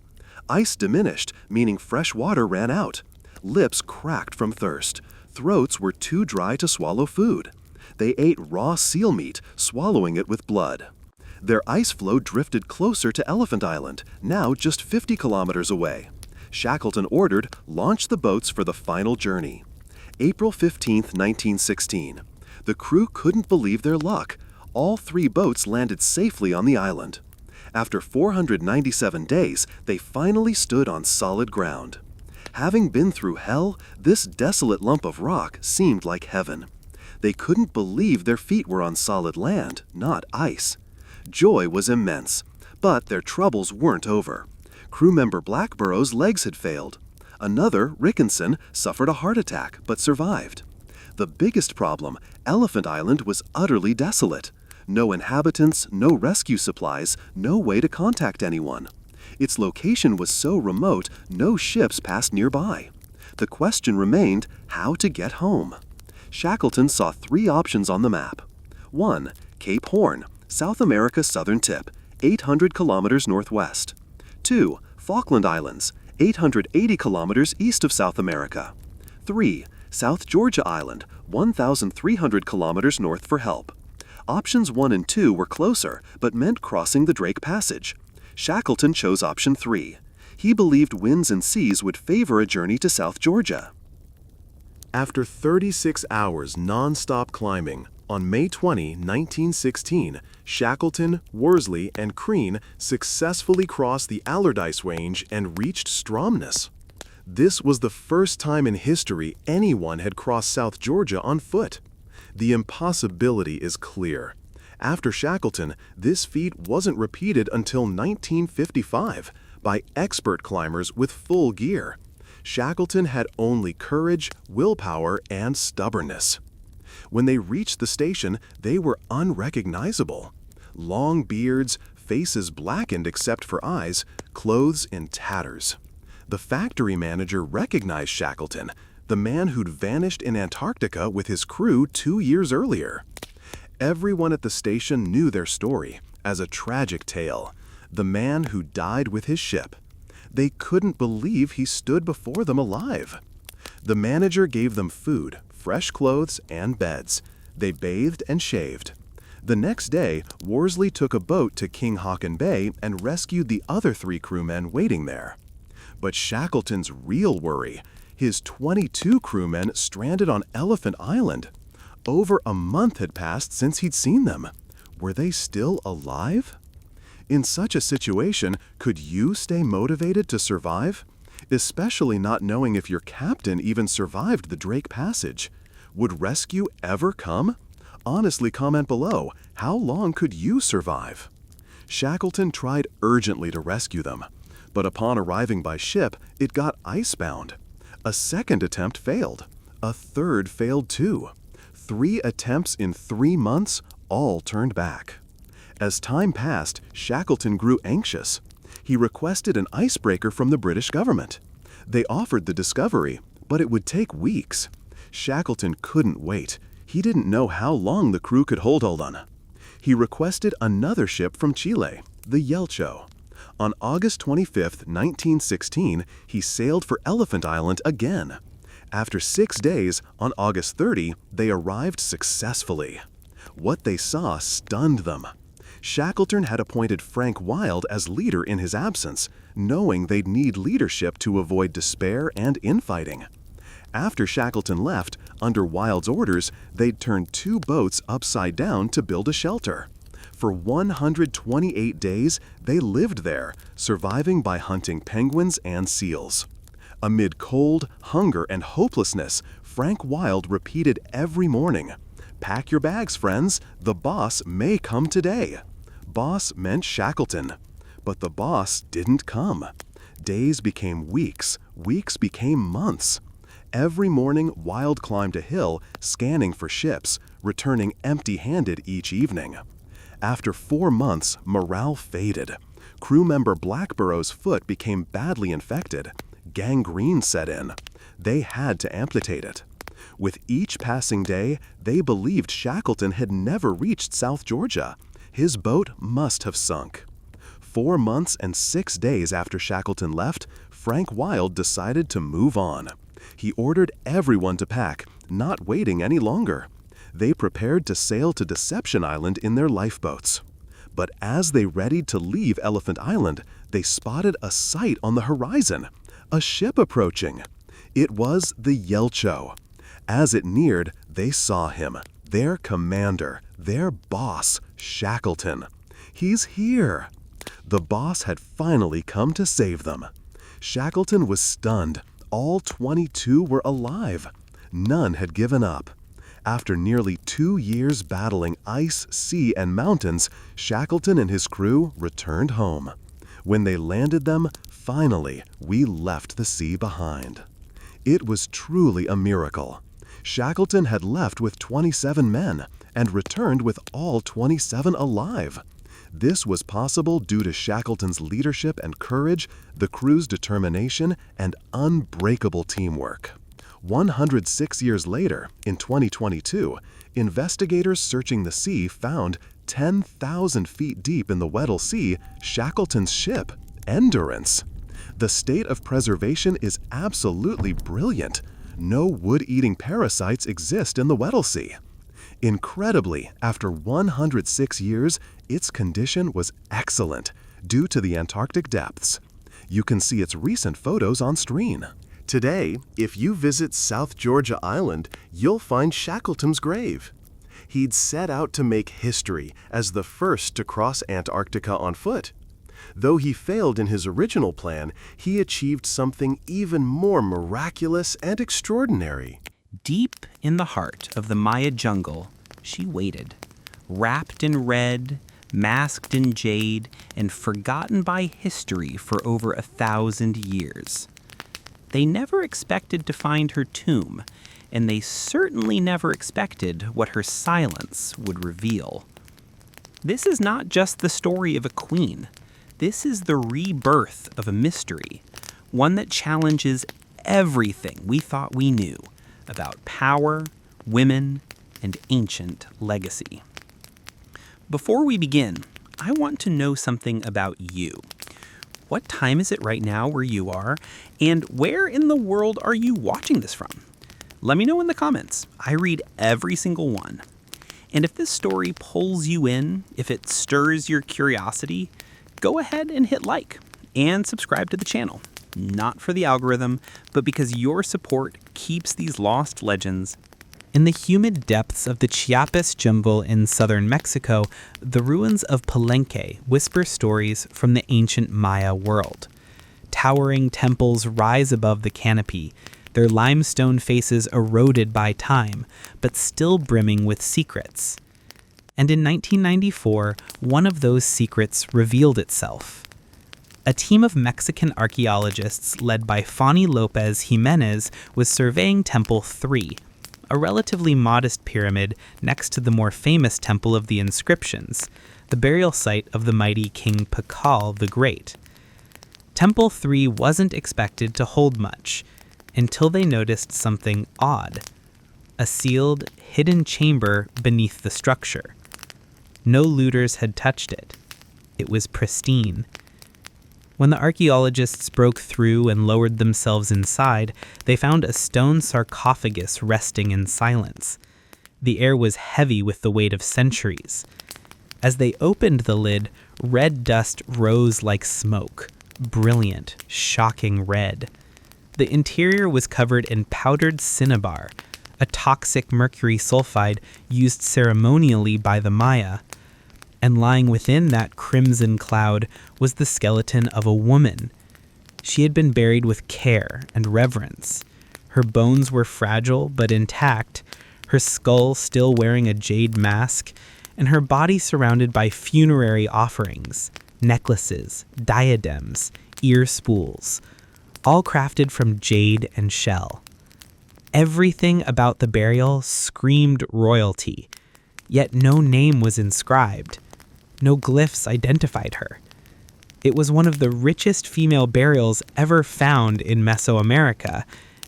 Ice diminished, meaning fresh water ran out. Lips cracked from thirst. Throats were too dry to swallow food. They ate raw seal meat, swallowing it with blood. Their ice floe drifted closer to Elephant Island, now just 50 kilometers away. Shackleton ordered, "Launch the boats for the final journey." April 15, 1916. The crew couldn't believe their luck. All 3 boats landed safely on the island. After 497 days, they finally stood on solid ground. Having been through hell, this desolate lump of rock seemed like heaven. They couldn't believe their feet were on solid land, not ice. Joy was immense, but their troubles weren't over. Crew member Blackborough's legs had failed. Another, Rickinson, suffered a heart attack but survived. The biggest problem, Elephant Island was utterly desolate. No inhabitants, no rescue supplies, no way to contact anyone. Its location was so remote, no ships passed nearby. The question remained how to get home. Shackleton saw 3 options on the map. 1. Cape Horn, South America's southern tip, 800 kilometers northwest. 2. Falkland Islands, 880 kilometers east of South America. 3. South Georgia Island, 1,300 kilometers north for help. Options 1 and 2 were closer, but meant crossing the Drake Passage. Shackleton chose option 3. He believed winds and seas would favor a journey to South Georgia. After 36 hours non-stop climbing, on May 20, 1916, Shackleton, Worsley, and Crean successfully crossed the Allardyce Range and reached Stromness. This was the first time in history anyone had crossed South Georgia on foot. The impossibility is clear. After Shackleton, this feat wasn't repeated until 1955 by expert climbers with full gear. Shackleton had only courage, willpower, and stubbornness. When they reached the station, they were unrecognizable. Long beards, faces blackened except for eyes, clothes in tatters. The factory manager recognized Shackleton, the man who'd vanished in Antarctica with his crew 2 years earlier. Everyone at the station knew their story as a tragic tale, the man who died with his ship. They couldn't believe he stood before them alive. The manager gave them food, fresh clothes, and beds. They bathed and shaved. The next day, Worsley took a boat to King Haakon Bay and rescued the other 3 crewmen waiting there. But Shackleton's real worry, his 22 crewmen stranded on Elephant Island. Over a month had passed since he'd seen them. Were they still alive? In such a situation, could you stay motivated to survive? Especially not knowing if your captain even survived the Drake Passage. Would rescue ever come? Honestly, comment below, how long could you survive? Shackleton tried urgently to rescue them, but upon arriving by ship, it got icebound. A second attempt failed. A third failed too. 3 attempts in 3 months, all turned back. As time passed, Shackleton grew anxious. He requested an icebreaker from the British government. They offered the Discovery, but it would take weeks. Shackleton couldn't wait. He didn't know how long the crew could hold on. He requested another ship from Chile, the Yelcho. On August 25, 1916, he sailed for Elephant Island again. After 6 days, on August 30, they arrived successfully. What they saw stunned them. Shackleton had appointed Frank Wild as leader in his absence, knowing they'd need leadership to avoid despair and infighting. After Shackleton left, under Wild's orders, they'd turned 2 boats upside down to build a shelter. For 128 days, they lived there, surviving by hunting penguins and seals. Amid cold, hunger, and hopelessness, Frank Wild repeated every morning, "Pack your bags, friends, the boss may come today." Boss meant Shackleton. But the boss didn't come. Days became weeks, weeks became months. Every morning, Wild climbed a hill, scanning for ships, returning empty-handed each evening. After 4 months, morale faded. Crew member Blackborough's foot became badly infected. Gangrene set in. They had to amputate it. With each passing day, they believed Shackleton had never reached South Georgia. His boat must have sunk. 4 months and 6 days after Shackleton left, Frank Wild decided to move on. He ordered everyone to pack, not waiting any longer. They prepared to sail to Deception Island in their lifeboats. But as they readied to leave Elephant Island, they spotted a sight on the horizon, a ship approaching. It was the Yelcho. As it neared, they saw him, their commander, their boss, Shackleton. He's here. The boss had finally come to save them. Shackleton was stunned. All 22 were alive. None had given up. After nearly 2 years battling ice, sea, and mountains, Shackleton and his crew returned home. When they landed them, finally, we left the sea behind. It was truly a miracle. Shackleton had left with 27 men and returned with all 27 alive. This was possible due to Shackleton's leadership and courage, the crew's determination, and unbreakable teamwork. 106 years later, in 2022, investigators searching the sea found 10,000 feet deep in the Weddell Sea Shackleton's ship, Endurance. The state of preservation is absolutely brilliant. No wood-eating parasites exist in the Weddell Sea. Incredibly, after 106 years, its condition was excellent due to the Antarctic depths. You can see its recent photos on screen. Today, if you visit South Georgia Island, you'll find Shackleton's grave. He'd set out to make history as the first to cross Antarctica on foot. Though he failed in his original plan, he achieved something even more miraculous and extraordinary. Deep in the heart of the Maya jungle, she waited, wrapped in red, masked in jade, and forgotten by history for over 1,000 years. They never expected to find her tomb, and they certainly never expected what her silence would reveal. This is not just the story of a queen. This is the rebirth of a mystery, one that challenges everything we thought we knew about power, women, and ancient legacy. Before we begin, I want to know something about you. What time is it right now where you are, and where in the world are you watching this from? Let me know in the comments. I read every single one. And if this story pulls you in, if it stirs your curiosity, go ahead and hit like and subscribe to the channel. Not for the algorithm, but because your support keeps these lost legends In the humid depths of the Chiapas jungle in southern Mexico, the ruins of Palenque whisper stories from the ancient Maya world. Towering temples rise above the canopy, their limestone faces eroded by time, but still brimming with secrets. And in 1994, one of those secrets revealed itself. A team of Mexican archaeologists led by Fanny Lopez Jimenez was surveying Temple 3, a relatively modest pyramid next to the more famous Temple of the Inscriptions, the burial site of the mighty King Pakal the Great. Temple 3 wasn't expected to hold much until they noticed something odd, a sealed, hidden chamber beneath the structure. No looters had touched it. It was pristine. When the archaeologists broke through and lowered themselves inside, they found a stone sarcophagus resting in silence. The air was heavy with the weight of centuries. As they opened the lid, red dust rose like smoke, brilliant, shocking red. The interior was covered in powdered cinnabar, a toxic mercury sulfide used ceremonially by the Maya. And lying within that crimson cloud was the skeleton of a woman. She had been buried with care and reverence. Her bones were fragile but intact, her skull still wearing a jade mask, and her body surrounded by funerary offerings, necklaces, diadems, ear spools, all crafted from jade and shell. Everything about the burial screamed royalty, yet no name was inscribed. No glyphs identified her. It was one of the richest female burials ever found in Mesoamerica,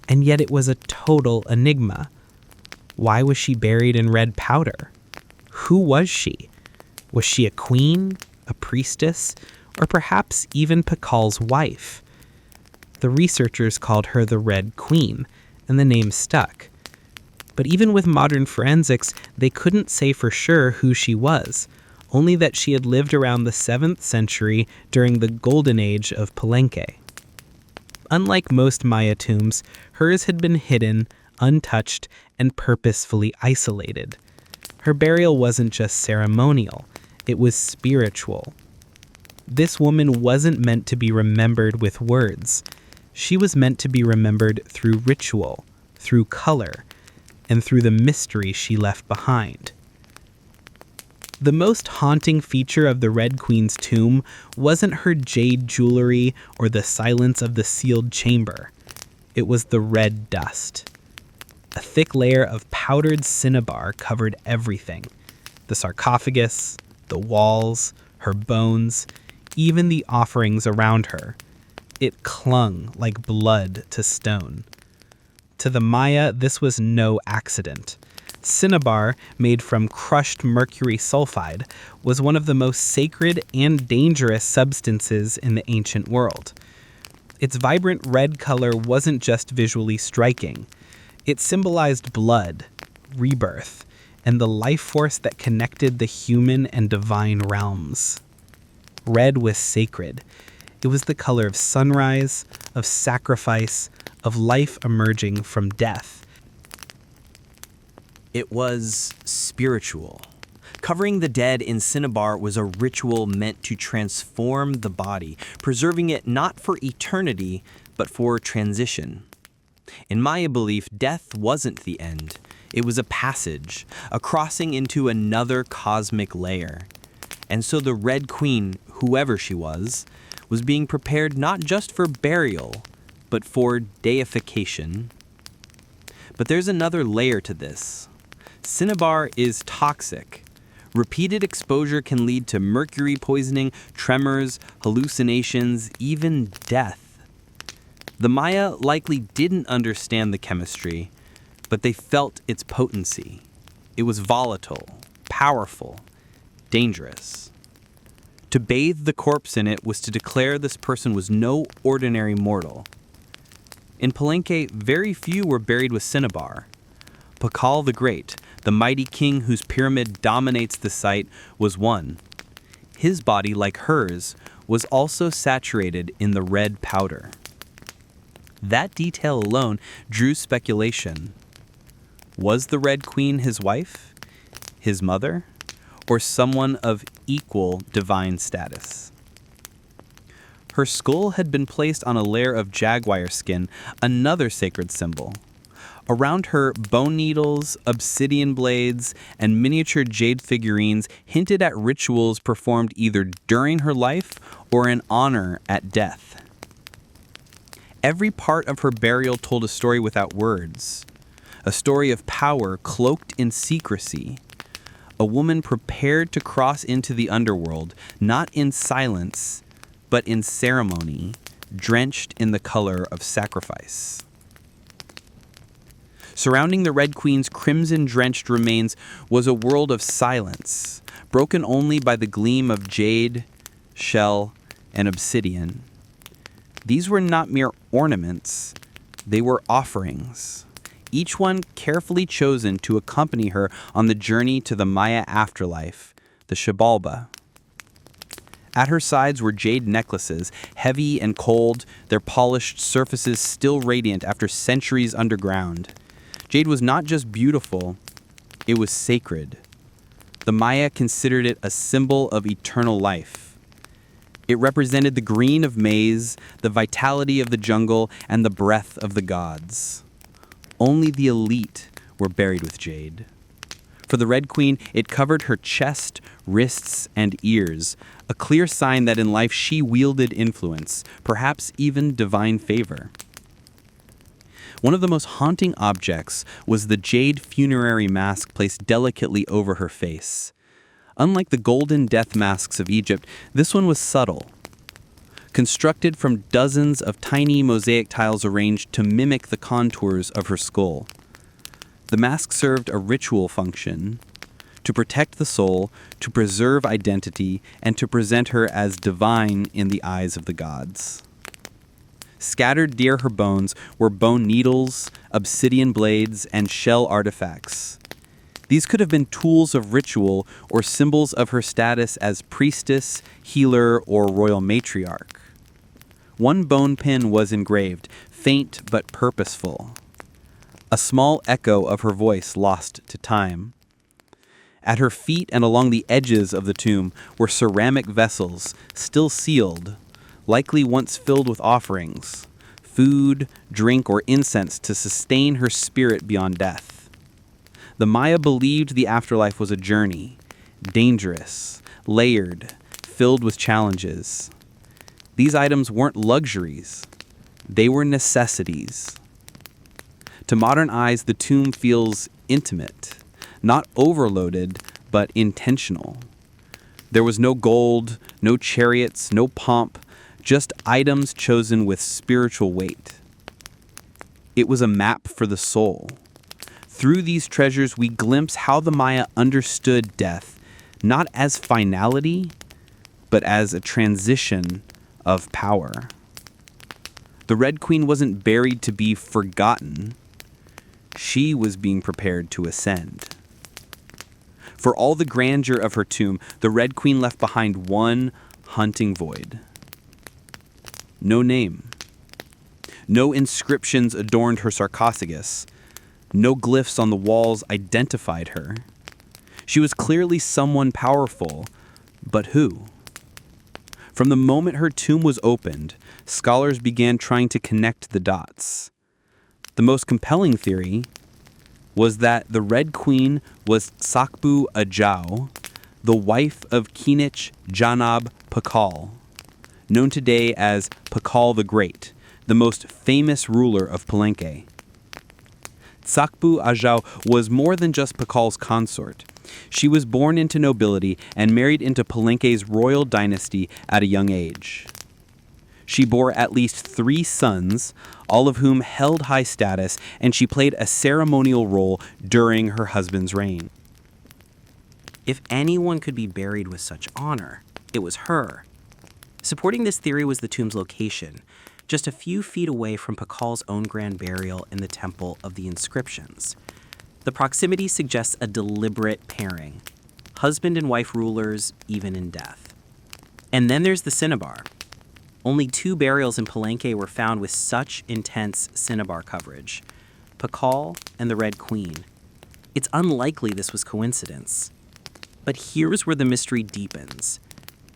and yet it was a total enigma. Why was she buried in red powder? Who was she? Was she a queen, a priestess, or perhaps even Pakal's wife? The researchers called her the Red Queen, and the name stuck. But even with modern forensics, they couldn't say for sure who she was, only that she had lived around the 7th century during the golden age of Palenque. Unlike most Maya tombs, hers had been hidden, untouched, and purposefully isolated. Her burial wasn't just ceremonial, it was spiritual. This woman wasn't meant to be remembered with words. She was meant to be remembered through ritual, through color, and through the mystery she left behind. The most haunting feature of the Red Queen's tomb wasn't her jade jewelry or the silence of the sealed chamber. It was the red dust. A thick layer of powdered cinnabar covered everything. The sarcophagus, the walls, her bones, even the offerings around her. It clung like blood to stone. To the Maya, this was no accident. Cinnabar, made from crushed mercury sulfide, was one of the most sacred and dangerous substances in the ancient world. Its vibrant red color wasn't just visually striking. It symbolized blood, rebirth, and the life force that connected the human and divine realms. Red was sacred. It was the color of sunrise, of sacrifice, of life emerging from death. It was spiritual. Covering the dead in cinnabar was a ritual meant to transform the body, preserving it not for eternity, but for transition. In Maya belief, death wasn't the end. It was a passage, a crossing into another cosmic layer. And so the Red Queen, whoever she was being prepared not just for burial, but for deification. But there's another layer to this. Cinnabar is toxic. Repeated exposure can lead to mercury poisoning, tremors, hallucinations, even death. The Maya likely didn't understand the chemistry, but they felt its potency. It was volatile, powerful, dangerous. To bathe the corpse in it was to declare this person was no ordinary mortal. In Palenque, very few were buried with cinnabar. Pakal the Great, the mighty king whose pyramid dominates the site, was one. His body, like hers, was also saturated in the red powder. That detail alone drew speculation. Was the Red Queen his wife, his mother, or someone of equal divine status? Her skull had been placed on a layer of jaguar skin, another sacred symbol. Around her, bone needles, obsidian blades, and miniature jade figurines hinted at rituals performed either during her life or in honor at death. Every part of her burial told a story without words, a story of power cloaked in secrecy, a woman prepared to cross into the underworld, not in silence, but in ceremony, drenched in the color of sacrifice. Surrounding the Red Queen's crimson-drenched remains was a world of silence, broken only by the gleam of jade, shell, and obsidian. These were not mere ornaments, they were offerings, each one carefully chosen to accompany her on the journey to the Maya afterlife, the Xibalba. At her sides were jade necklaces, heavy and cold, their polished surfaces still radiant after centuries underground. Jade was not just beautiful, it was sacred. The Maya considered it a symbol of eternal life. It represented the green of maize, the vitality of the jungle, and the breath of the gods. Only the elite were buried with jade. For the Red Queen, it covered her chest, wrists, and ears, a clear sign that in life she wielded influence, perhaps even divine favor. One of the most haunting objects was the jade funerary mask placed delicately over her face. Unlike the golden death masks of Egypt, this one was subtle. Constructed from dozens of tiny mosaic tiles arranged to mimic the contours of her skull. The mask served a ritual function, to protect the soul, to preserve identity, and to present her as divine in the eyes of the gods. Scattered near her bones were bone needles, obsidian blades, and shell artifacts. These could have been tools of ritual or symbols of her status as priestess, healer, or royal matriarch. One bone pin was engraved, faint but purposeful. A small echo of her voice lost to time. At her feet and along the edges of the tomb were ceramic vessels, still sealed, likely once filled with offerings, food, drink, or incense to sustain her spirit beyond death. The Maya believed the afterlife was a journey, dangerous, layered, filled with challenges. These items weren't luxuries, they were necessities. To modern eyes, the tomb feels intimate, not overloaded, but intentional. There was no gold, no chariots, no pomp, just items chosen with spiritual weight. It was a map for the soul. Through these treasures, we glimpse how the Maya understood death, not as finality, but as a transition of power. The Red Queen wasn't buried to be forgotten. She was being prepared to ascend. For all the grandeur of her tomb, the Red Queen left behind one haunting void. No name. No inscriptions adorned her sarcophagus. No glyphs on the walls identified her. She was clearly someone powerful, but who? From the moment her tomb was opened, scholars began trying to connect the dots. The most compelling theory was that the Red Queen was Sakbu Ajau, the wife of Kinich Janab Pakal, known today as Pakal the Great, the most famous ruler of Palenque. Sakbu Ajau was more than just Pakal's consort. She was born into nobility and married into Palenque's royal dynasty at a young age. She bore at least 3 sons, all of whom held high status, and she played a ceremonial role during her husband's reign. If anyone could be buried with such honor, it was her. Supporting this theory was the tomb's location, just a few feet away from Pakal's own grand burial in the Temple of the Inscriptions. The proximity suggests a deliberate pairing, husband and wife rulers even in death. And then there's the cinnabar. Only 2 burials in Palenque were found with such intense cinnabar coverage, Pakal and the Red Queen, It's unlikely this was coincidence. But here's where the mystery deepens.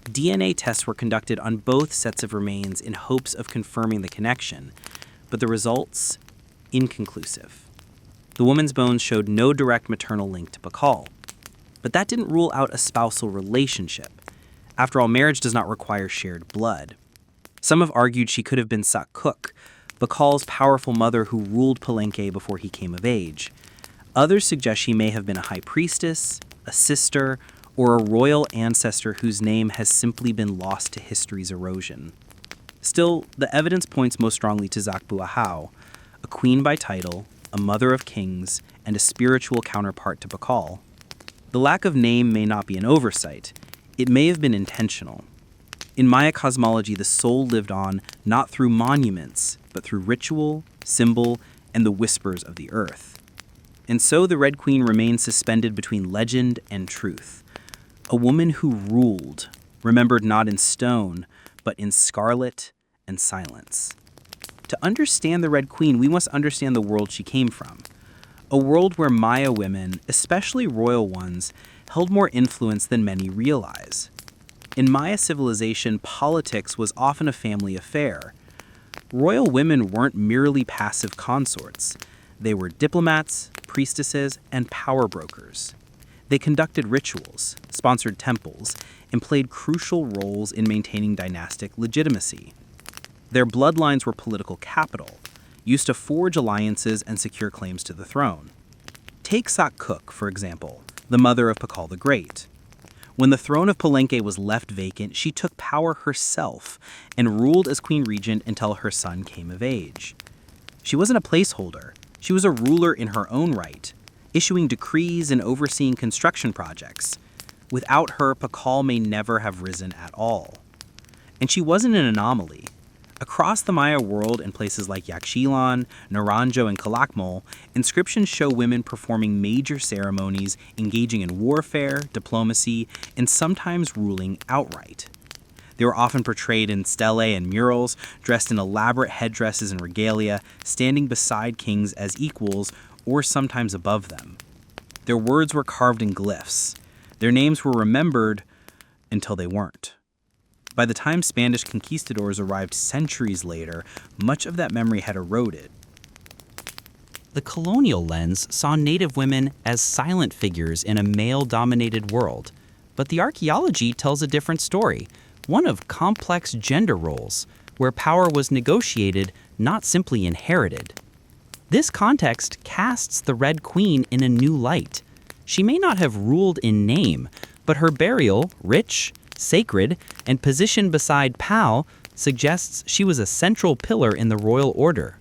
DNA tests were conducted on both sets of remains in hopes of confirming the connection, but the results? Inconclusive. The woman's bones showed no direct maternal link to Pakal. But that didn't rule out a spousal relationship. After all, marriage does not require shared blood. Some have argued she could have been Sak Cook, Bakal's powerful mother who ruled Palenque before he came of age. Others suggest she may have been a high priestess, a sister, or a royal ancestor whose name has simply been lost to history's erosion. Still, the evidence points most strongly to Zak Buahau, a queen by title, a mother of kings, and a spiritual counterpart to Pakal. The lack of name may not be an oversight. It may have been intentional. In Maya cosmology, the soul lived on not through monuments, but through ritual, symbol, and the whispers of the earth. And so the Red Queen remains suspended between legend and truth. A woman who ruled, remembered not in stone, but in scarlet and silence. To understand the Red Queen, we must understand the world she came from. A world where Maya women, especially royal ones, held more influence than many realize. In Maya civilization, politics was often a family affair. Royal women weren't merely passive consorts. They were diplomats, priestesses, and power brokers. They conducted rituals, sponsored temples, and played crucial roles in maintaining dynastic legitimacy. Their bloodlines were political capital, used to forge alliances and secure claims to the throne. Take Sak Cook, for example, the mother of Pakal the Great. When the throne of Palenque was left vacant, she took power herself and ruled as queen regent until her son came of age. She wasn't a placeholder. She was a ruler in her own right, issuing decrees and overseeing construction projects. Without her, Pakal may never have risen at all. And she wasn't an anomaly. Across the Maya world in places like Yaxchilan, Naranjo, and Calakmul, inscriptions show women performing major ceremonies, engaging in warfare, diplomacy, and sometimes ruling outright. They were often portrayed in stelae and murals, dressed in elaborate headdresses and regalia, standing beside kings as equals or sometimes above them. Their words were carved in glyphs. Their names were remembered until they weren't. By the time Spanish conquistadors arrived centuries later, much of that memory had eroded. The colonial lens saw Native women as silent figures in a male-dominated world, but the archaeology tells a different story, one of complex gender roles, where power was negotiated, not simply inherited. This context casts the Red Queen in a new light. She may not have ruled in name, but her burial, rich, sacred, and positioned beside Pal, suggests she was a central pillar in the royal order.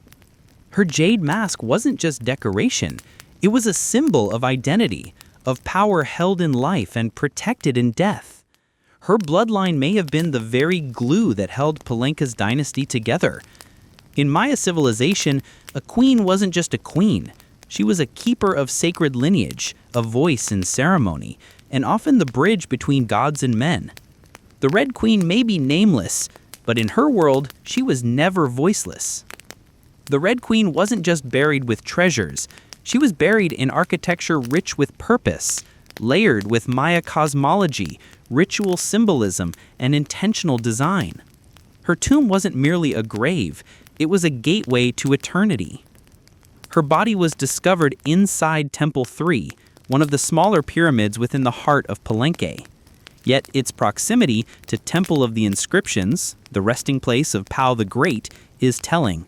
Her jade mask wasn't just decoration, it was a symbol of identity, of power held in life and protected in death. Her bloodline may have been the very glue that held Palenque's dynasty together. In Maya civilization, a queen wasn't just a queen. She was a keeper of sacred lineage, a voice in ceremony, and often the bridge between gods and men. The Red Queen may be nameless, but in her world, she was never voiceless. The Red Queen wasn't just buried with treasures. She was buried in architecture rich with purpose, layered with Maya cosmology, ritual symbolism, and intentional design. Her tomb wasn't merely a grave, it was a gateway to eternity. Her body was discovered inside Temple 3, one of the smaller pyramids within the heart of Palenque. Yet its proximity to Temple of the Inscriptions, the resting place of Pau the Great, is telling.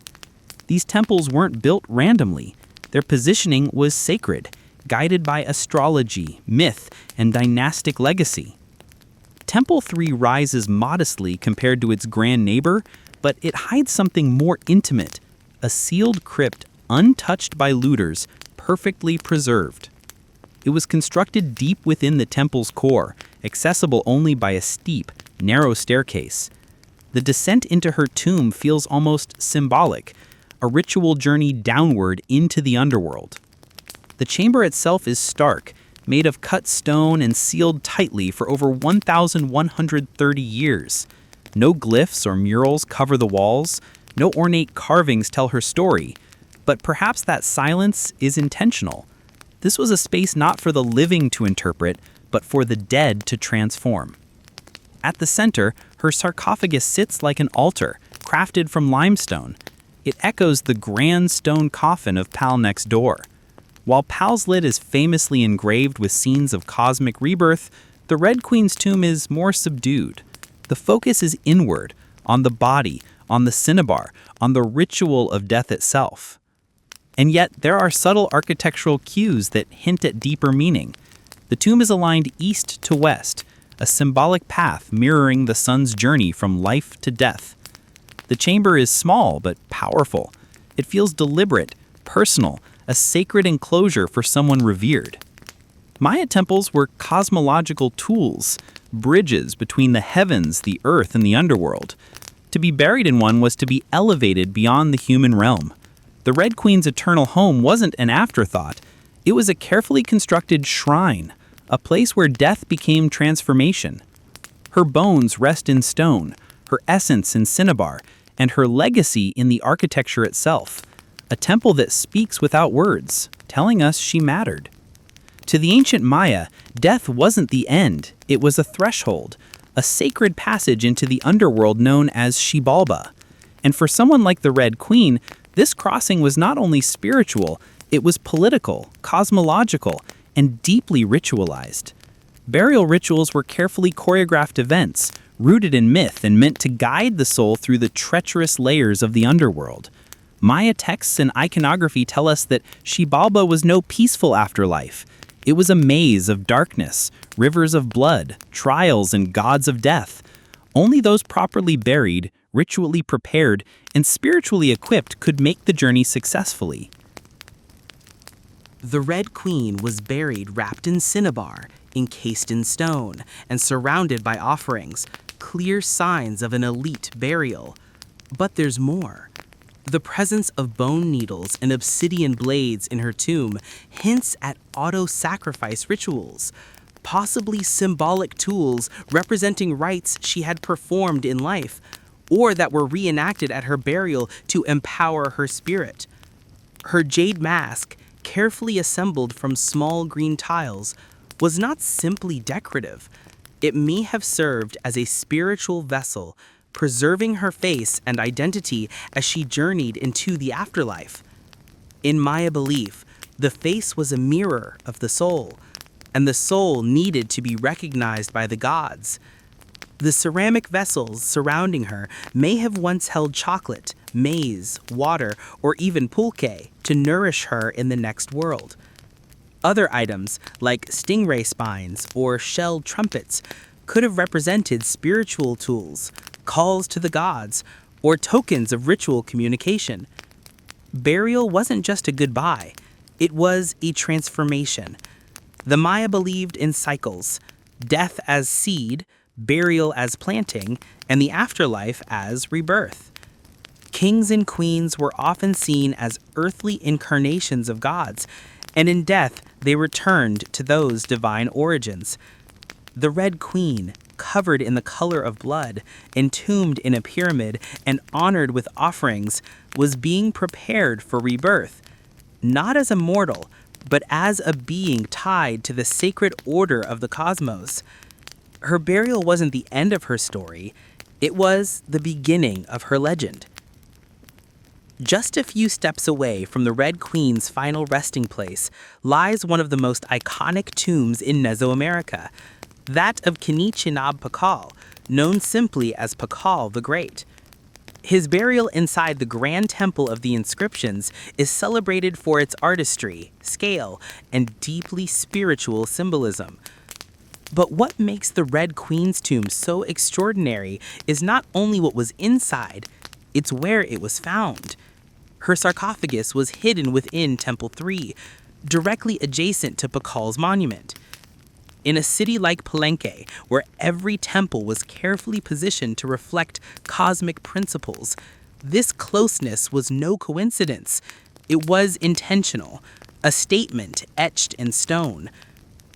These temples weren't built randomly. Their positioning was sacred, guided by astrology, myth, and dynastic legacy. Temple 3 rises modestly compared to its grand neighbor, but it hides something more intimate, a sealed crypt untouched by looters, perfectly preserved. It was constructed deep within the temple's core, accessible only by a steep, narrow staircase. The descent into her tomb feels almost symbolic, a ritual journey downward into the underworld. The chamber itself is stark, made of cut stone and sealed tightly for over 1,130 years. No glyphs or murals cover the walls, no ornate carvings tell her story, but perhaps that silence is intentional. This was a space not for the living to interpret, but for the dead to transform. At the center, her sarcophagus sits like an altar, crafted from limestone. It echoes the grand stone coffin of Pal next door. While Pal's lid is famously engraved with scenes of cosmic rebirth, the Red Queen's tomb is more subdued. The focus is inward, on the body, on the cinnabar, on the ritual of death itself. And yet, there are subtle architectural cues that hint at deeper meaning. The tomb is aligned east to west, a symbolic path mirroring the sun's journey from life to death. The chamber is small but powerful. It feels deliberate, personal, a sacred enclosure for someone revered. Maya temples were cosmological tools, bridges between the heavens, the earth, and the underworld. To be buried in one was to be elevated beyond the human realm. The Red Queen's eternal home wasn't an afterthought. It was a carefully constructed shrine, a place where death became transformation. Her bones rest in stone, her essence in cinnabar, and her legacy in the architecture itself. A temple that speaks without words, telling us she mattered. To the ancient Maya, death wasn't the end, it was a threshold, a sacred passage into the underworld known as Xibalba. And for someone like the Red Queen, this crossing was not only spiritual, it was political, cosmological, and deeply ritualized. Burial rituals were carefully choreographed events, rooted in myth and meant to guide the soul through the treacherous layers of the underworld. Maya texts and iconography tell us that Xibalba was no peaceful afterlife. It was a maze of darkness, rivers of blood, trials, and gods of death. Only those properly buried, ritually prepared, and spiritually equipped could make the journey successfully. The Red Queen was buried wrapped in cinnabar, encased in stone, and surrounded by offerings, clear signs of an elite burial. But there's more. The presence of bone needles and obsidian blades in her tomb hints at auto-sacrifice rituals, possibly symbolic tools representing rites she had performed in life, or that were reenacted at her burial to empower her spirit. Her jade mask, carefully assembled from small green tiles, was not simply decorative. It may have served as a spiritual vessel, preserving her face and identity as she journeyed into the afterlife. In Maya belief, the face was a mirror of the soul, and the soul needed to be recognized by the gods. The ceramic vessels surrounding her may have once held chocolate, maize, water, or even pulque to nourish her in the next world. Other items, like stingray spines or shelled trumpets, could have represented spiritual tools, calls to the gods, or tokens of ritual communication. Burial wasn't just a goodbye, it was a transformation. The Maya believed in cycles, death as seed, burial as planting, and the afterlife as rebirth. Kings and queens were often seen as earthly incarnations of gods, and in death they returned to those divine origins. The Red Queen, covered in the color of blood, entombed in a pyramid, and honored with offerings, was being prepared for rebirth, not as a mortal, but as a being tied to the sacred order of the cosmos. Her burial wasn't the end of her story, it was the beginning of her legend. Just a few steps away from the Red Queen's final resting place lies one of the most iconic tombs in Mesoamerica, that of Kinichinab Pakal, known simply as Pakal the Great. His burial inside the Grand Temple of the Inscriptions is celebrated for its artistry, scale, and deeply spiritual symbolism. But what makes the Red Queen's tomb so extraordinary is not only what was inside, it's where it was found. Her sarcophagus was hidden within Temple 3, directly adjacent to Pakal's monument. In a city like Palenque, where every temple was carefully positioned to reflect cosmic principles, this closeness was no coincidence. It was intentional, a statement etched in stone.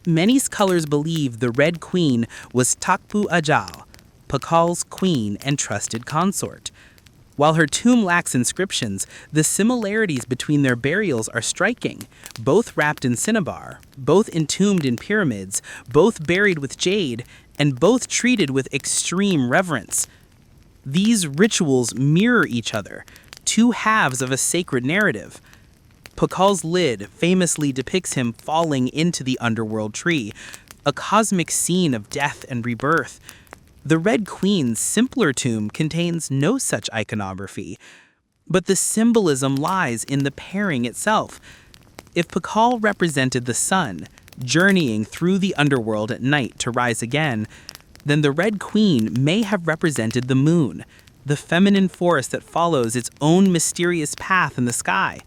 Many scholars believe the Red Queen was Takpu Ajal, Pakal's queen and trusted consort. While her tomb lacks inscriptions, the similarities between their burials are striking. Both wrapped in cinnabar, both entombed in pyramids, both buried with jade, and both treated with extreme reverence. These rituals mirror each other, two halves of a sacred narrative. Pakal's lid famously depicts him falling into the underworld tree, a cosmic scene of death and rebirth. The Red Queen's simpler tomb contains no such iconography, but the symbolism lies in the pairing itself. If Pakal represented the sun, journeying through the underworld at night to rise again, then the Red Queen may have represented the moon, the feminine force that follows its own mysterious path in the sky.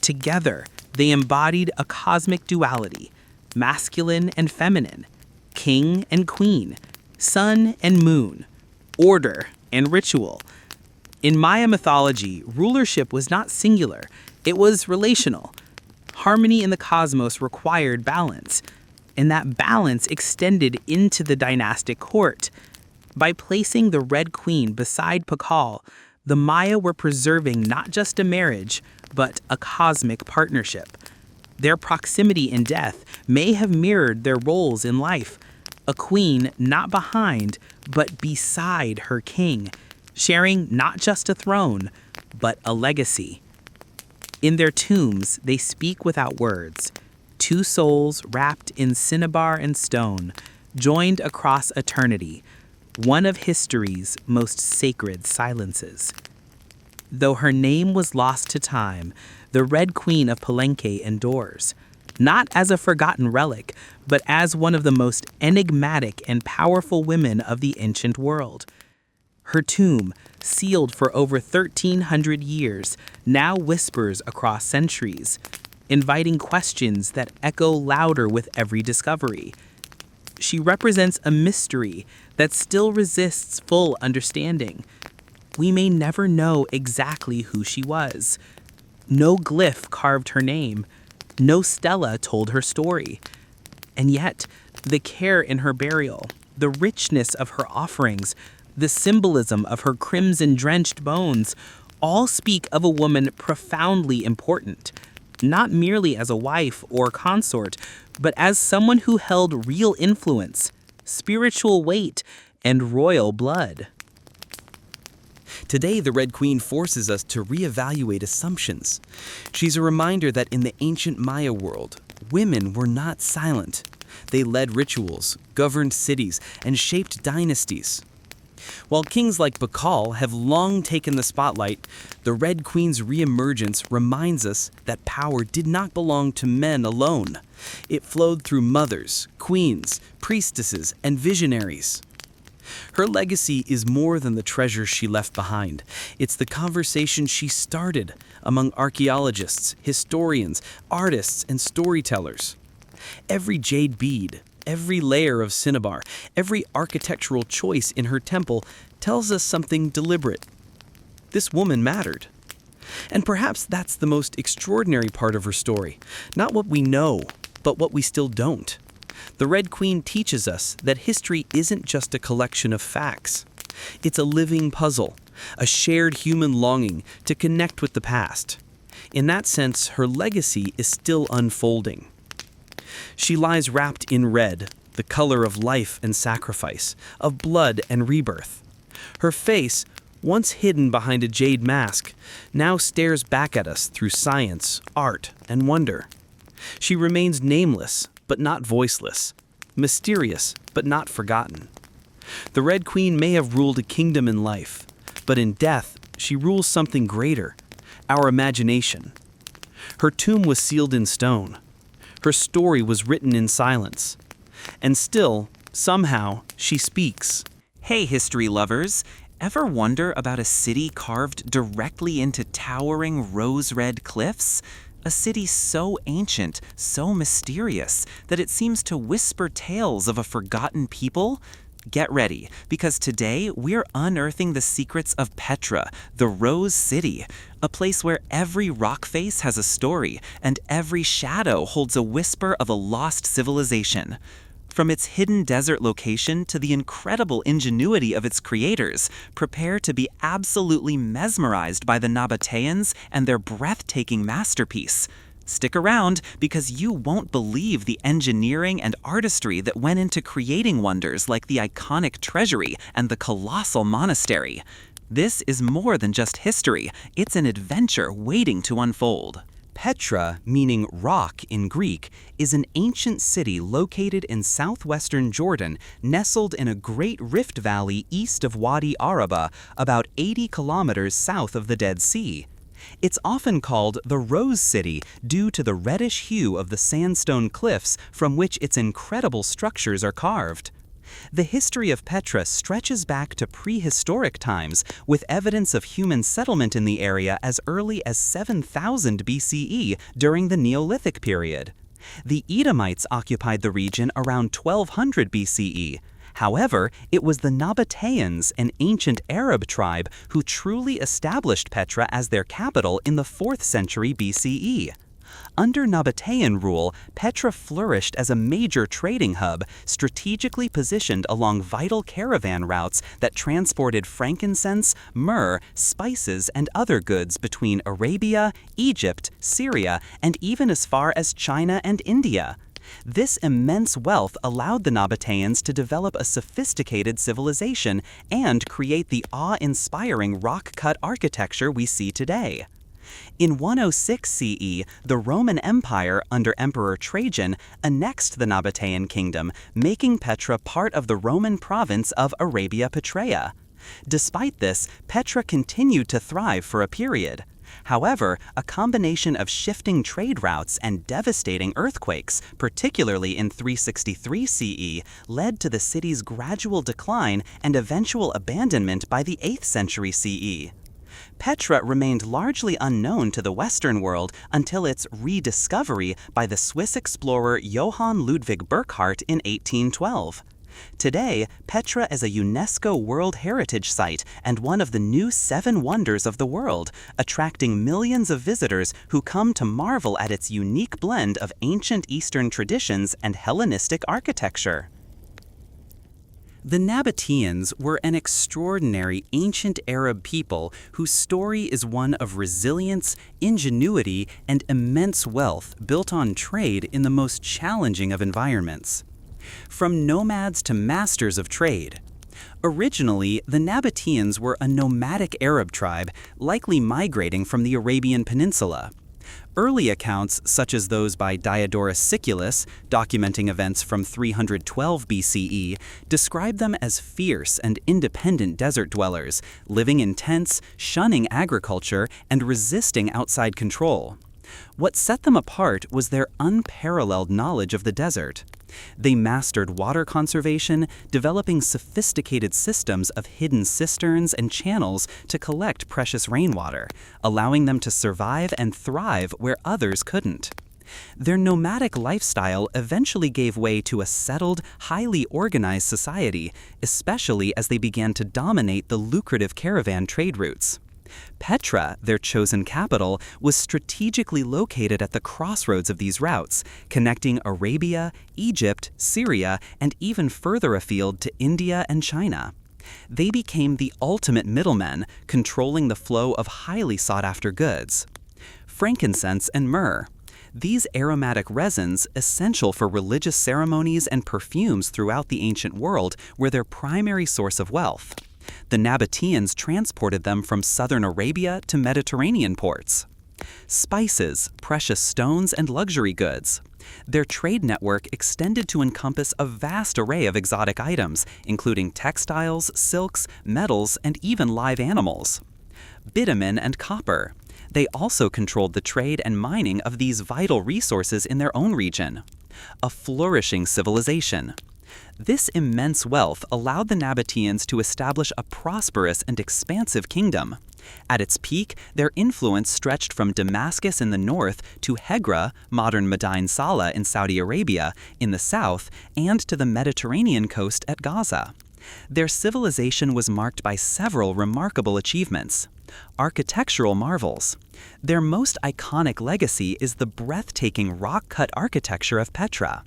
Together, they embodied a cosmic duality, masculine and feminine, king and queen, sun and moon, order and ritual. In Maya mythology, rulership was not singular, it was relational. Harmony in the cosmos required balance, and that balance extended into the dynastic court. By placing the Red Queen beside Pakal, the Maya were preserving not just a marriage, but a cosmic partnership. Their proximity in death may have mirrored their roles in life, a queen not behind, but beside her king, sharing not just a throne, but a legacy. In their tombs, they speak without words, two souls wrapped in cinnabar and stone, joined across eternity, one of history's most sacred silences. Though her name was lost to time, the Red Queen of Palenque endures, not as a forgotten relic, but as one of the most enigmatic and powerful women of the ancient world. Her tomb, sealed for over 1,300 years, now whispers across centuries, inviting questions that echo louder with every discovery. She represents a mystery that still resists full understanding. We may never know exactly who she was. No glyph carved her name. No stela told her story. And yet, the care in her burial, the richness of her offerings, the symbolism of her crimson-drenched bones, all speak of a woman profoundly important, not merely as a wife or consort, but as someone who held real influence, spiritual weight, and royal blood. Today, the Red Queen forces us to reevaluate assumptions. She's a reminder that in the ancient Maya world, women were not silent. They led rituals, governed cities, and shaped dynasties. While kings like Pakal have long taken the spotlight, the Red Queen's reemergence reminds us that power did not belong to men alone. It flowed through mothers, queens, priestesses, and visionaries. Her legacy is more than the treasures she left behind. It's the conversation she started among archaeologists, historians, artists, and storytellers. Every jade bead, every layer of cinnabar, every architectural choice in her temple tells us something deliberate. This woman mattered. And perhaps that's the most extraordinary part of her story. Not what we know, but what we still don't. The Red Queen teaches us that history isn't just a collection of facts. It's a living puzzle, a shared human longing to connect with the past. In that sense, her legacy is still unfolding. She lies wrapped in red, the color of life and sacrifice, of blood and rebirth. Her face, once hidden behind a jade mask, now stares back at us through science, art, and wonder. She remains nameless, but not voiceless, mysterious, but not forgotten. The Red Queen may have ruled a kingdom in life, but in death, she rules something greater, our imagination. Her tomb was sealed in stone. Her story was written in silence. And still, somehow, she speaks. Hey, history lovers! Ever wonder about a city carved directly into towering rose-red cliffs? A city so ancient, so mysterious, that it seems to whisper tales of a forgotten people? Get ready, because today we're unearthing the secrets of Petra, the Rose City, a place where every rock face has a story and every shadow holds a whisper of a lost civilization. From its hidden desert location to the incredible ingenuity of its creators, prepare to be absolutely mesmerized by the Nabateans and their breathtaking masterpiece. Stick around because you won't believe the engineering and artistry that went into creating wonders like the iconic treasury and the colossal monastery. This is more than just history, it's an adventure waiting to unfold. Petra, meaning rock in Greek, is an ancient city located in southwestern Jordan, nestled in a great rift valley east of Wadi Araba, about 80 kilometers south of the Dead Sea. It's often called the Rose City due to the reddish hue of the sandstone cliffs from which its incredible structures are carved. The history of Petra stretches back to prehistoric times, with evidence of human settlement in the area as early as 7000 BCE during the Neolithic period. The Edomites occupied the region around 1200 BCE. However, it was the Nabateans, an ancient Arab tribe, who truly established Petra as their capital in the 4th century BCE. Under Nabatean rule, Petra flourished as a major trading hub, strategically positioned along vital caravan routes that transported frankincense, myrrh, spices, and other goods between Arabia, Egypt, Syria, and even as far as China and India. This immense wealth allowed the Nabateans to develop a sophisticated civilization and create the awe-inspiring rock-cut architecture we see today. In 106 CE, the Roman Empire, under Emperor Trajan, annexed the Nabatean kingdom, making Petra part of the Roman province of Arabia Petraea. Despite this, Petra continued to thrive for a period. However, a combination of shifting trade routes and devastating earthquakes, particularly in 363 CE, led to the city's gradual decline and eventual abandonment by the 8th century CE. Petra remained largely unknown to the Western world until its rediscovery by the Swiss explorer Johann Ludwig Burckhardt in 1812. Today, Petra is a UNESCO World Heritage Site and one of the new 7 wonders of the world, attracting millions of visitors who come to marvel at its unique blend of ancient Eastern traditions and Hellenistic architecture. The Nabateans were an extraordinary ancient Arab people whose story is one of resilience, ingenuity, and immense wealth built on trade in the most challenging of environments. From nomads to masters of trade. Originally, the Nabateans were a nomadic Arab tribe, likely migrating from the Arabian Peninsula. Early accounts, such as those by Diodorus Siculus, documenting events from 312 BCE, describe them as fierce and independent desert dwellers, living in tents, shunning agriculture, and resisting outside control. What set them apart was their unparalleled knowledge of the desert. They mastered water conservation, developing sophisticated systems of hidden cisterns and channels to collect precious rainwater, allowing them to survive and thrive where others couldn't. Their nomadic lifestyle eventually gave way to a settled, highly organized society, especially as they began to dominate the lucrative caravan trade routes. Petra, their chosen capital, was strategically located at the crossroads of these routes, connecting Arabia, Egypt, Syria, and even further afield to India and China. They became the ultimate middlemen, controlling the flow of highly sought-after goods. Frankincense and myrrh. These aromatic resins, essential for religious ceremonies and perfumes throughout the ancient world, were their primary source of wealth. The Nabateans transported them from southern Arabia to Mediterranean ports. Spices, precious stones, and luxury goods. Their trade network extended to encompass a vast array of exotic items, including textiles, silks, metals, and even live animals. Bitumen and copper. They also controlled the trade and mining of these vital resources in their own region. A flourishing civilization. This immense wealth allowed the Nabateans to establish a prosperous and expansive kingdom. At its peak, their influence stretched from Damascus in the north to Hegra, modern Madain Saleh in Saudi Arabia, in the south, and to the Mediterranean coast at Gaza. Their civilization was marked by several remarkable achievements. Architectural marvels. Their most iconic legacy is the breathtaking rock-cut architecture of Petra.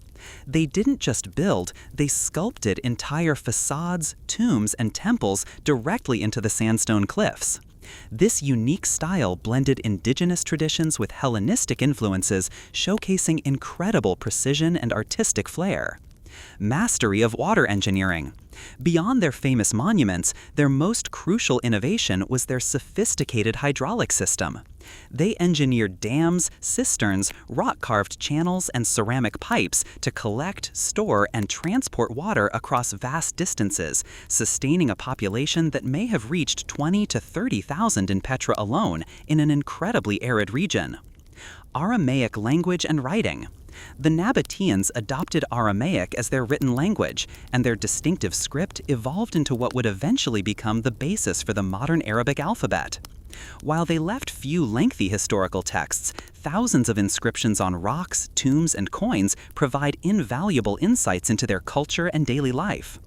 They didn't just build, they sculpted entire facades, tombs, and temples directly into the sandstone cliffs. This unique style blended indigenous traditions with Hellenistic influences, showcasing incredible precision and artistic flair. Mastery of water engineering. Beyond their famous monuments, their most crucial innovation was their sophisticated hydraulic system. They engineered dams, cisterns, rock-carved channels, and ceramic pipes to collect, store, and transport water across vast distances, sustaining a population that may have reached 20 to 30,000 in Petra alone in an incredibly arid region. Aramaic language and writing. The Nabateans adopted Aramaic as their written language, and their distinctive script evolved into what would eventually become the basis for the modern Arabic alphabet. While they left few lengthy historical texts, thousands of inscriptions on rocks, tombs, and coins provide invaluable insights into their culture and daily life.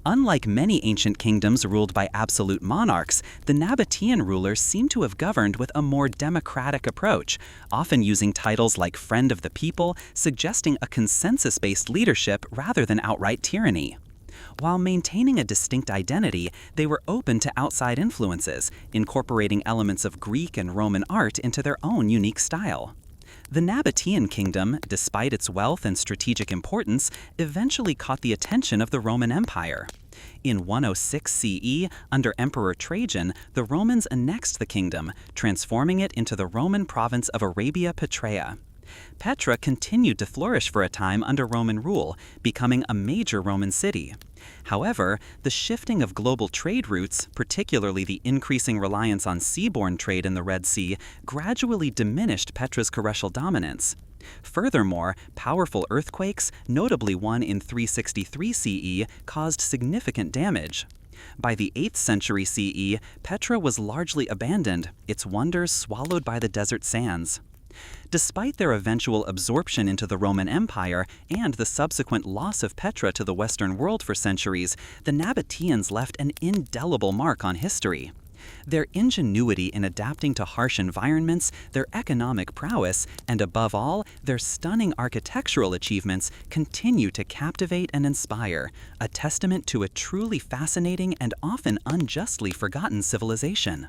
Unlike many ancient kingdoms ruled by absolute monarchs, the Nabatean rulers seem to have governed with a more democratic approach, often using titles like Friend of the People, suggesting a consensus-based leadership rather than outright tyranny. While maintaining a distinct identity, they were open to outside influences, incorporating elements of Greek and Roman art into their own unique style. The Nabatean kingdom, despite its wealth and strategic importance, eventually caught the attention of the Roman Empire. In 106 CE, under Emperor Trajan, the Romans annexed the kingdom, transforming it into the Roman province of Arabia Petraea. Petra continued to flourish for a time under Roman rule, becoming a major Roman city. However, the shifting of global trade routes, particularly the increasing reliance on seaborne trade in the Red Sea, gradually diminished Petra's commercial dominance. Furthermore, powerful earthquakes, notably one in 363 CE, caused significant damage. By the 8th century CE, Petra was largely abandoned, its wonders swallowed by the desert sands. Despite their eventual absorption into the Roman Empire and the subsequent loss of Petra to the Western world for centuries, the Nabateans left an indelible mark on history. Their ingenuity in adapting to harsh environments, their economic prowess, and above all, their stunning architectural achievements continue to captivate and inspire, a testament to a truly fascinating and often unjustly forgotten civilization.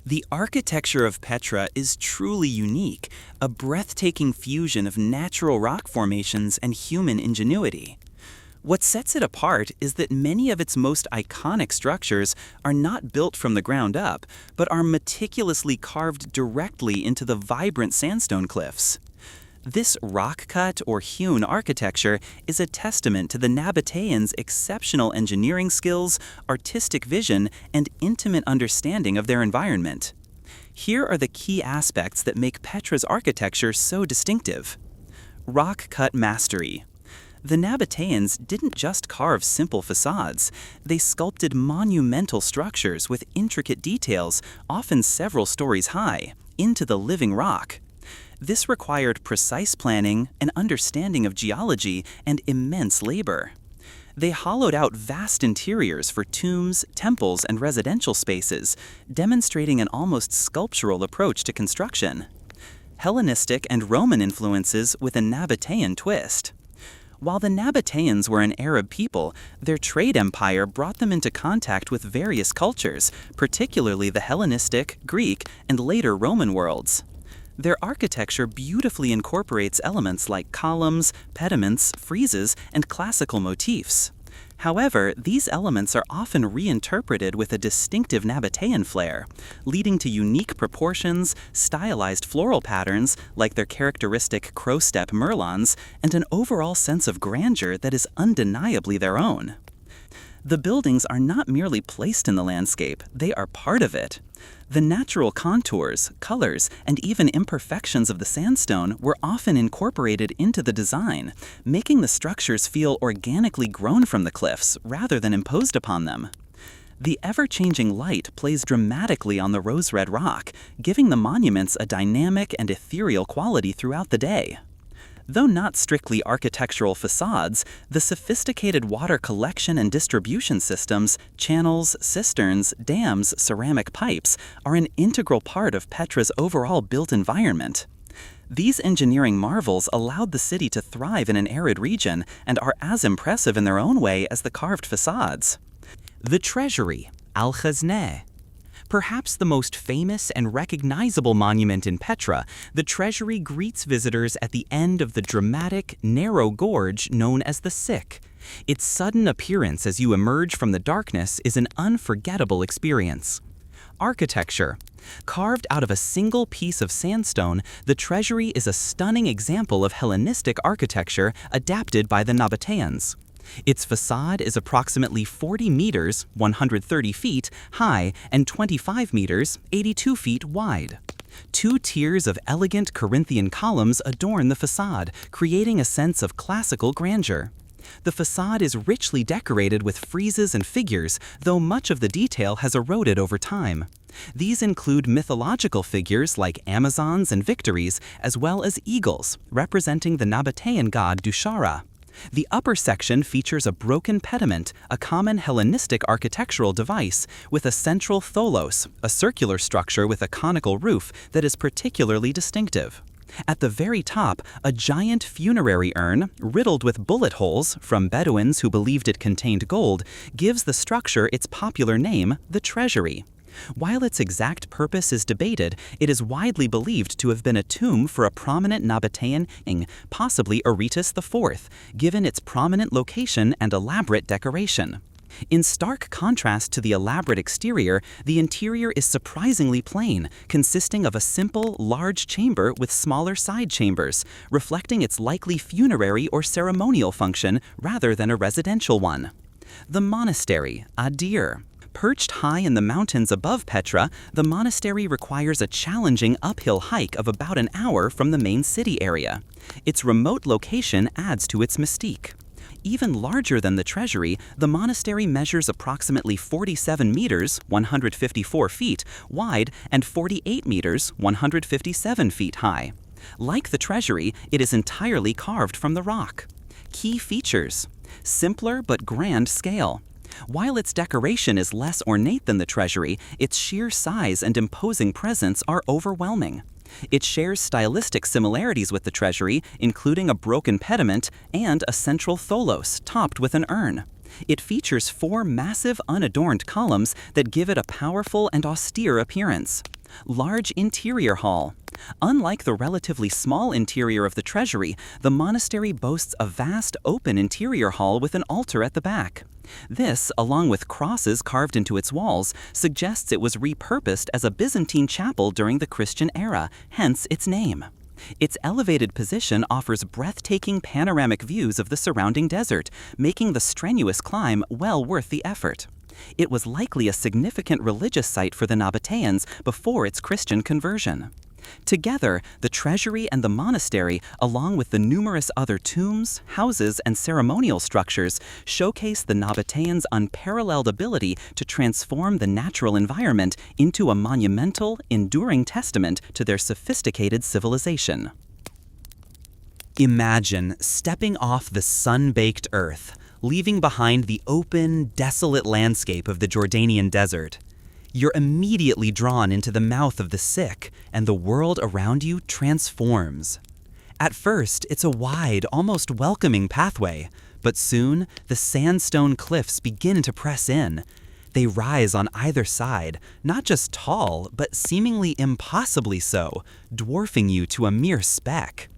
The architecture of Petra is truly unique, a breathtaking fusion of natural rock formations and human ingenuity. What sets it apart is that many of its most iconic structures are not built from the ground up, but are meticulously carved directly into the vibrant sandstone cliffs. This rock-cut or hewn architecture is a testament to the Nabateans' exceptional engineering skills, artistic vision, and intimate understanding of their environment. Here are the key aspects that make Petra's architecture so distinctive. Rock-cut mastery. The Nabateans didn't just carve simple facades, they sculpted monumental structures with intricate details, often several stories high, into the living rock. This required precise planning, an understanding of geology, and immense labor. They hollowed out vast interiors for tombs, temples, and residential spaces, demonstrating an almost sculptural approach to construction. Hellenistic and Roman influences with a Nabatean twist. While the Nabateans were an Arab people, their trade empire brought them into contact with various cultures, particularly the Hellenistic, Greek, and later Roman worlds. Their architecture beautifully incorporates elements like columns, pediments, friezes, and classical motifs. However, these elements are often reinterpreted with a distinctive Nabatean flair, leading to unique proportions, stylized floral patterns like their characteristic crow-step merlons, and an overall sense of grandeur that is undeniably their own. The buildings are not merely placed in the landscape, they are part of it. The natural contours, colors, and even imperfections of the sandstone were often incorporated into the design, making the structures feel organically grown from the cliffs rather than imposed upon them. The ever-changing light plays dramatically on the rose-red rock, giving the monuments a dynamic and ethereal quality throughout the day. Though not strictly architectural facades, the sophisticated water collection and distribution systems, channels, cisterns, dams, ceramic pipes, are an integral part of Petra's overall built environment. These engineering marvels allowed the city to thrive in an arid region and are as impressive in their own way as the carved facades. The treasury, Al-Khazneh. Perhaps the most famous and recognizable monument in Petra, the treasury greets visitors at the end of the dramatic, narrow gorge known as the Sick. Its sudden appearance as you emerge from the darkness is an unforgettable experience. Architecture. Carved out of a single piece of sandstone, the treasury is a stunning example of Hellenistic architecture adapted by the Nabateans. Its facade is approximately 40 meters, 130 feet, high and 25 meters, 82 feet wide. 2 tiers of elegant Corinthian columns adorn the facade, creating a sense of classical grandeur. The facade is richly decorated with friezes and figures, though much of the detail has eroded over time. These include mythological figures like Amazons and Victories, as well as eagles, representing the Nabatean god Dushara. The upper section features a broken pediment, a common Hellenistic architectural device, with a central tholos, a circular structure with a conical roof that is particularly distinctive. At the very top, a giant funerary urn, riddled with bullet holes from Bedouins who believed it contained gold, gives the structure its popular name, the treasury. While its exact purpose is debated, it is widely believed to have been a tomb for a prominent Nabatean king, possibly Aretas IV, given its prominent location and elaborate decoration. In stark contrast to the elaborate exterior, the interior is surprisingly plain, consisting of a simple, large chamber with smaller side chambers, reflecting its likely funerary or ceremonial function rather than a residential one. The monastery, Adir. Perched high in the mountains above Petra, the monastery requires a challenging uphill hike of about an hour from the main city area. Its remote location adds to its mystique. Even larger than the treasury, the monastery measures approximately 47 meters, 154 feet, wide and 48 meters, 157 feet high. Like the treasury, it is entirely carved from the rock. Key features: simpler but grand scale. While its decoration is less ornate than the treasury, its sheer size and imposing presence are overwhelming. It shares stylistic similarities with the treasury, including a broken pediment and a central tholos topped with an urn. It features 4 massive unadorned columns that give it a powerful and austere appearance. Large interior hall. Unlike the relatively small interior of the treasury, the monastery boasts a vast open interior hall with an altar at the back. This, along with crosses carved into its walls, suggests it was repurposed as a Byzantine chapel during the Christian era, hence its name. Its elevated position offers breathtaking panoramic views of the surrounding desert, making the strenuous climb well worth the effort. It was likely a significant religious site for the Nabateans before its Christian conversion. Together, the treasury and the monastery, along with the numerous other tombs, houses, and ceremonial structures, showcase the Nabateans' unparalleled ability to transform the natural environment into a monumental, enduring testament to their sophisticated civilization. Imagine stepping off the sun-baked earth, leaving behind the open, desolate landscape of the Jordanian desert. You're immediately drawn into the mouth of the Sick, and the world around you transforms. At first, it's a wide, almost welcoming pathway, but soon, the sandstone cliffs begin to press in. They rise on either side, not just tall, but seemingly impossibly so, dwarfing you to a mere speck.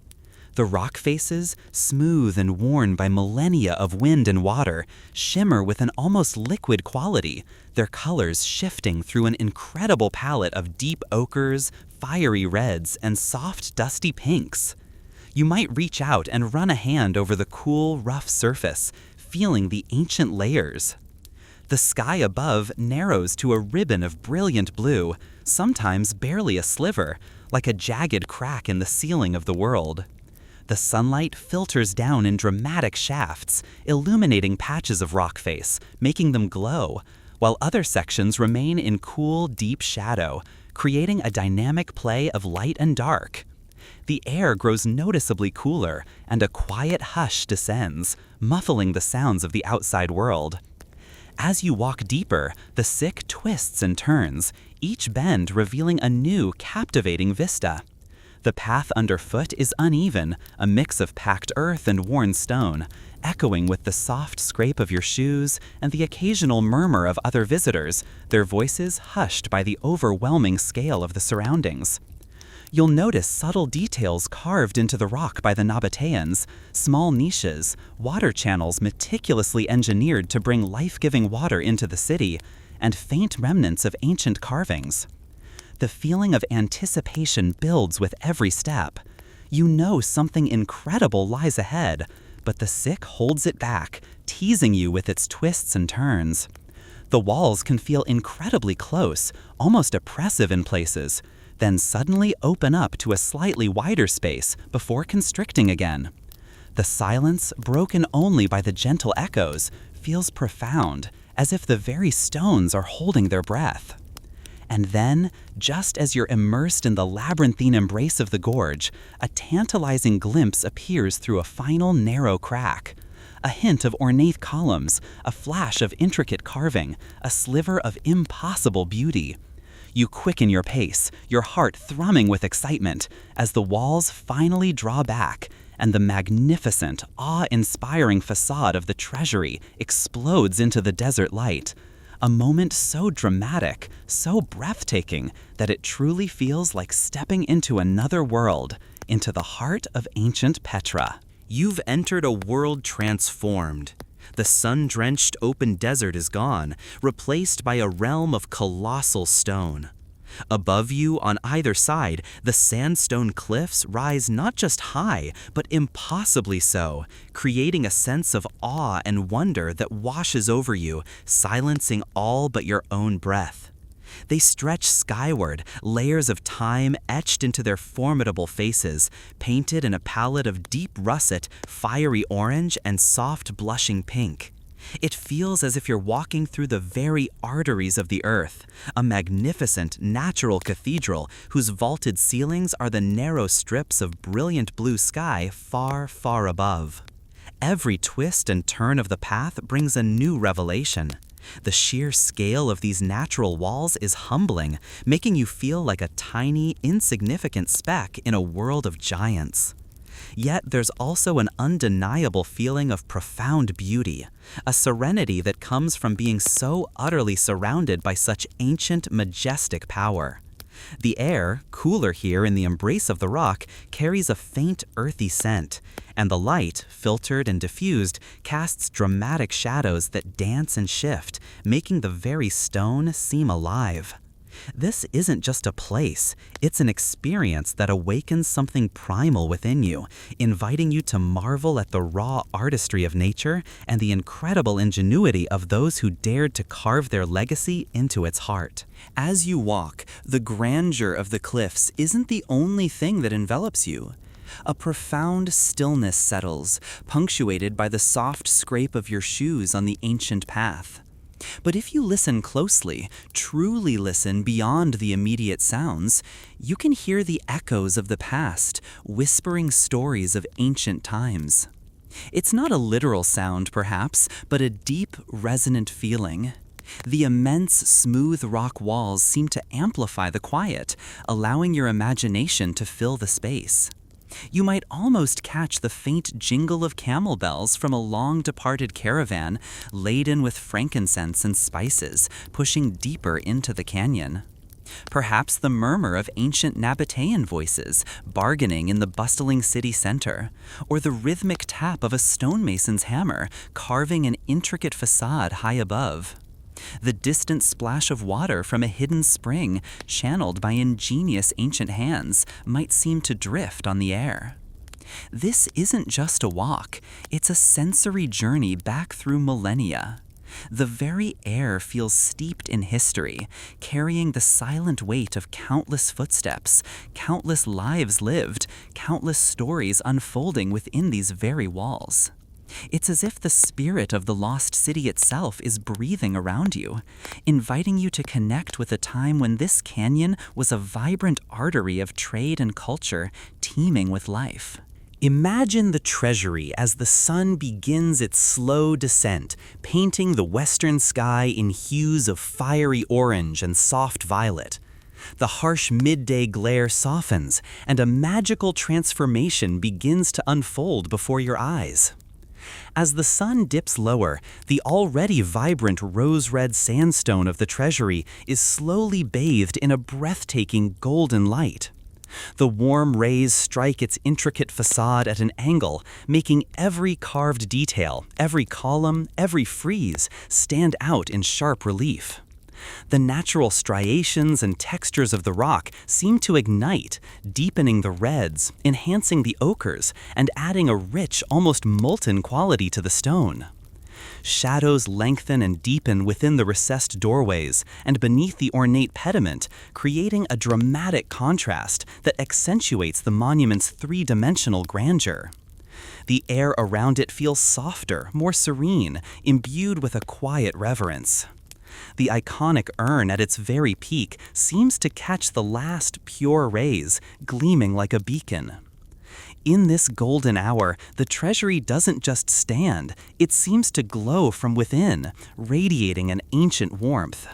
The rock faces, smooth and worn by millennia of wind and water, shimmer with an almost liquid quality, their colors shifting through an incredible palette of deep ochres, fiery reds, and soft, dusty pinks. You might reach out and run a hand over the cool, rough surface, feeling the ancient layers. The sky above narrows to a ribbon of brilliant blue, sometimes barely a sliver, like a jagged crack in the ceiling of the world. The sunlight filters down in dramatic shafts, illuminating patches of rock face, making them glow, while other sections remain in cool, deep shadow, creating a dynamic play of light and dark. The air grows noticeably cooler, and a quiet hush descends, muffling the sounds of the outside world. As you walk deeper, the Sick twists and turns, each bend revealing a new, captivating vista. The path underfoot is uneven, a mix of packed earth and worn stone, echoing with the soft scrape of your shoes and the occasional murmur of other visitors, their voices hushed by the overwhelming scale of the surroundings. You'll notice subtle details carved into the rock by the Nabateans, small niches, water channels meticulously engineered to bring life-giving water into the city, and faint remnants of ancient carvings. The feeling of anticipation builds with every step. You know something incredible lies ahead, but the sick holds it back, teasing you with its twists and turns. The walls can feel incredibly close, almost oppressive in places, then suddenly open up to a slightly wider space before constricting again. The silence, broken only by the gentle echoes, feels profound, as if the very stones are holding their breath. And then, just as you're immersed in the labyrinthine embrace of the gorge, a tantalizing glimpse appears through a final narrow crack. A hint of ornate columns, a flash of intricate carving, a sliver of impossible beauty. You quicken your pace, your heart thrumming with excitement, as the walls finally draw back, and the magnificent, awe-inspiring facade of the treasury explodes into the desert light. A moment so dramatic, so breathtaking, that it truly feels like stepping into another world, into the heart of ancient Petra. You've entered a world transformed. The sun-drenched open desert is gone, replaced by a realm of colossal stone. Above you, on either side, the sandstone cliffs rise not just high, but impossibly so, creating a sense of awe and wonder that washes over you, silencing all but your own breath. They stretch skyward, layers of time etched into their formidable faces, painted in a palette of deep russet, fiery orange, and soft blushing pink. It feels as if you're walking through the very arteries of the earth, a magnificent, natural cathedral whose vaulted ceilings are the narrow strips of brilliant blue sky far, far above. Every twist and turn of the path brings a new revelation. The sheer scale of these natural walls is humbling, making you feel like a tiny, insignificant speck in a world of giants. Yet there's also an undeniable feeling of profound beauty, a serenity that comes from being so utterly surrounded by such ancient, majestic power. The air, cooler here in the embrace of the rock, carries a faint, earthy scent, and the light, filtered and diffused, casts dramatic shadows that dance and shift, making the very stone seem alive. This isn't just a place, it's an experience that awakens something primal within you, inviting you to marvel at the raw artistry of nature and the incredible ingenuity of those who dared to carve their legacy into its heart. As you walk, the grandeur of the cliffs isn't the only thing that envelops you. A profound stillness settles, punctuated by the soft scrape of your shoes on the ancient path. But if you listen closely, truly listen beyond the immediate sounds, you can hear the echoes of the past, whispering stories of ancient times. It's not a literal sound, perhaps, but a deep, resonant feeling. The immense, smooth rock walls seem to amplify the quiet, allowing your imagination to fill the space. You might almost catch the faint jingle of camel bells from a long-departed caravan laden with frankincense and spices, pushing deeper into the canyon. Perhaps the murmur of ancient Nabatean voices bargaining in the bustling city center, or the rhythmic tap of a stonemason's hammer carving an intricate facade high above. The distant splash of water from a hidden spring, channeled by ingenious ancient hands, might seem to drift on the air. This isn't just a walk, it's a sensory journey back through millennia. The very air feels steeped in history, carrying the silent weight of countless footsteps, countless lives lived, countless stories unfolding within these very walls. It's as if the spirit of the lost city itself is breathing around you, inviting you to connect with a time when this canyon was a vibrant artery of trade and culture, teeming with life. Imagine the treasury as the sun begins its slow descent, painting the western sky in hues of fiery orange and soft violet. The harsh midday glare softens, and a magical transformation begins to unfold before your eyes. As the sun dips lower, the already vibrant rose-red sandstone of the treasury is slowly bathed in a breathtaking golden light. The warm rays strike its intricate facade at an angle, making every carved detail, every column, every frieze stand out in sharp relief. The natural striations and textures of the rock seem to ignite, deepening the reds, enhancing the ochres, and adding a rich, almost molten quality to the stone. Shadows lengthen and deepen within the recessed doorways and beneath the ornate pediment, creating a dramatic contrast that accentuates the monument's three-dimensional grandeur. The air around it feels softer, more serene, imbued with a quiet reverence. The iconic urn at its very peak seems to catch the last pure rays, gleaming like a beacon. In this golden hour, the treasury doesn't just stand, it seems to glow from within, radiating an ancient warmth.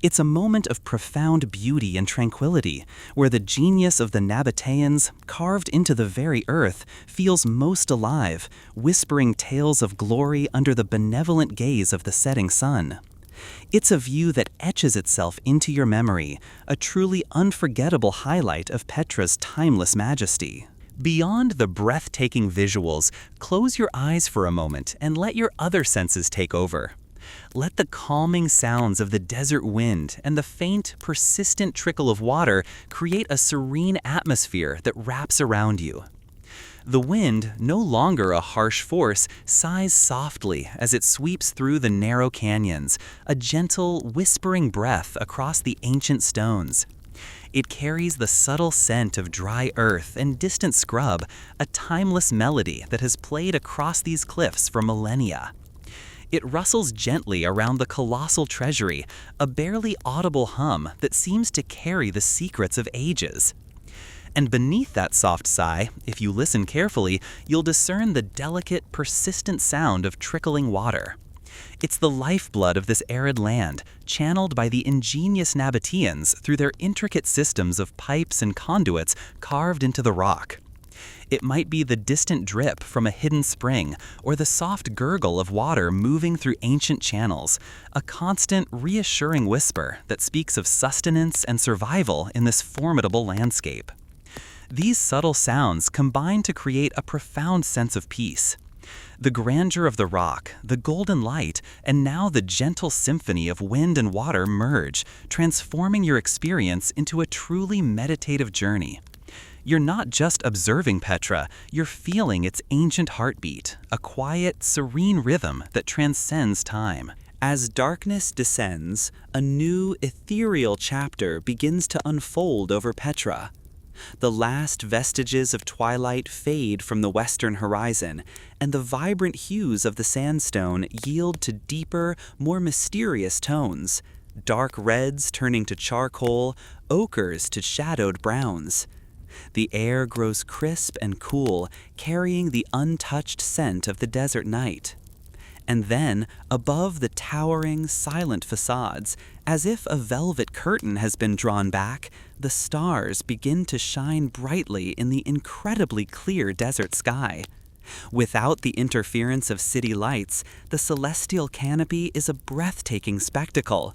It's a moment of profound beauty and tranquility, where the genius of the Nabateans, carved into the very earth, feels most alive, whispering tales of glory under the benevolent gaze of the setting sun. It's a view that etches itself into your memory, a truly unforgettable highlight of Petra's timeless majesty. Beyond the breathtaking visuals, close your eyes for a moment and let your other senses take over. Let the calming sounds of the desert wind and the faint, persistent trickle of water create a serene atmosphere that wraps around you. The wind, no longer a harsh force, sighs softly as it sweeps through the narrow canyons, a gentle, whispering breath across the ancient stones. It carries the subtle scent of dry earth and distant scrub, a timeless melody that has played across these cliffs for millennia. It rustles gently around the colossal treasury, a barely audible hum that seems to carry the secrets of ages. And beneath that soft sigh, if you listen carefully, you'll discern the delicate, persistent sound of trickling water. It's the lifeblood of this arid land, channeled by the ingenious Nabateans through their intricate systems of pipes and conduits carved into the rock. It might be the distant drip from a hidden spring, or the soft gurgle of water moving through ancient channels, a constant, reassuring whisper that speaks of sustenance and survival in this formidable landscape. These subtle sounds combine to create a profound sense of peace. The grandeur of the rock, the golden light, and now the gentle symphony of wind and water merge, transforming your experience into a truly meditative journey. You're not just observing Petra, you're feeling its ancient heartbeat, a quiet, serene rhythm that transcends time. As darkness descends, a new, ethereal chapter begins to unfold over Petra. The last vestiges of twilight fade from the western horizon, and the vibrant hues of the sandstone yield to deeper, more mysterious tones, dark reds turning to charcoal, ochres to shadowed browns. The air grows crisp and cool, carrying the untouched scent of the desert night. And then, above the towering, silent facades, as if a velvet curtain has been drawn back, the stars begin to shine brightly in the incredibly clear desert sky. Without the interference of city lights, the celestial canopy is a breathtaking spectacle.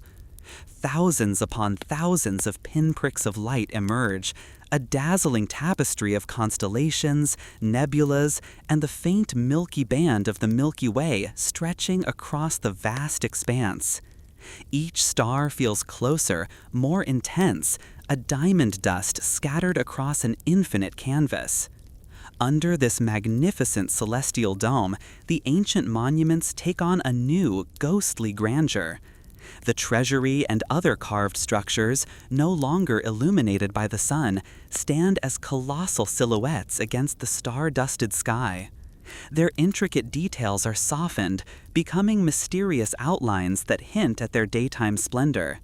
Thousands upon thousands of pinpricks of light emerge, a dazzling tapestry of constellations, nebulas, and the faint milky band of the Milky Way stretching across the vast expanse. Each star feels closer, more intense, a diamond dust scattered across an infinite canvas. Under this magnificent celestial dome, the ancient monuments take on a new, ghostly grandeur. The treasury and other carved structures, no longer illuminated by the sun, stand as colossal silhouettes against the star-dusted sky. Their intricate details are softened, becoming mysterious outlines that hint at their daytime splendor.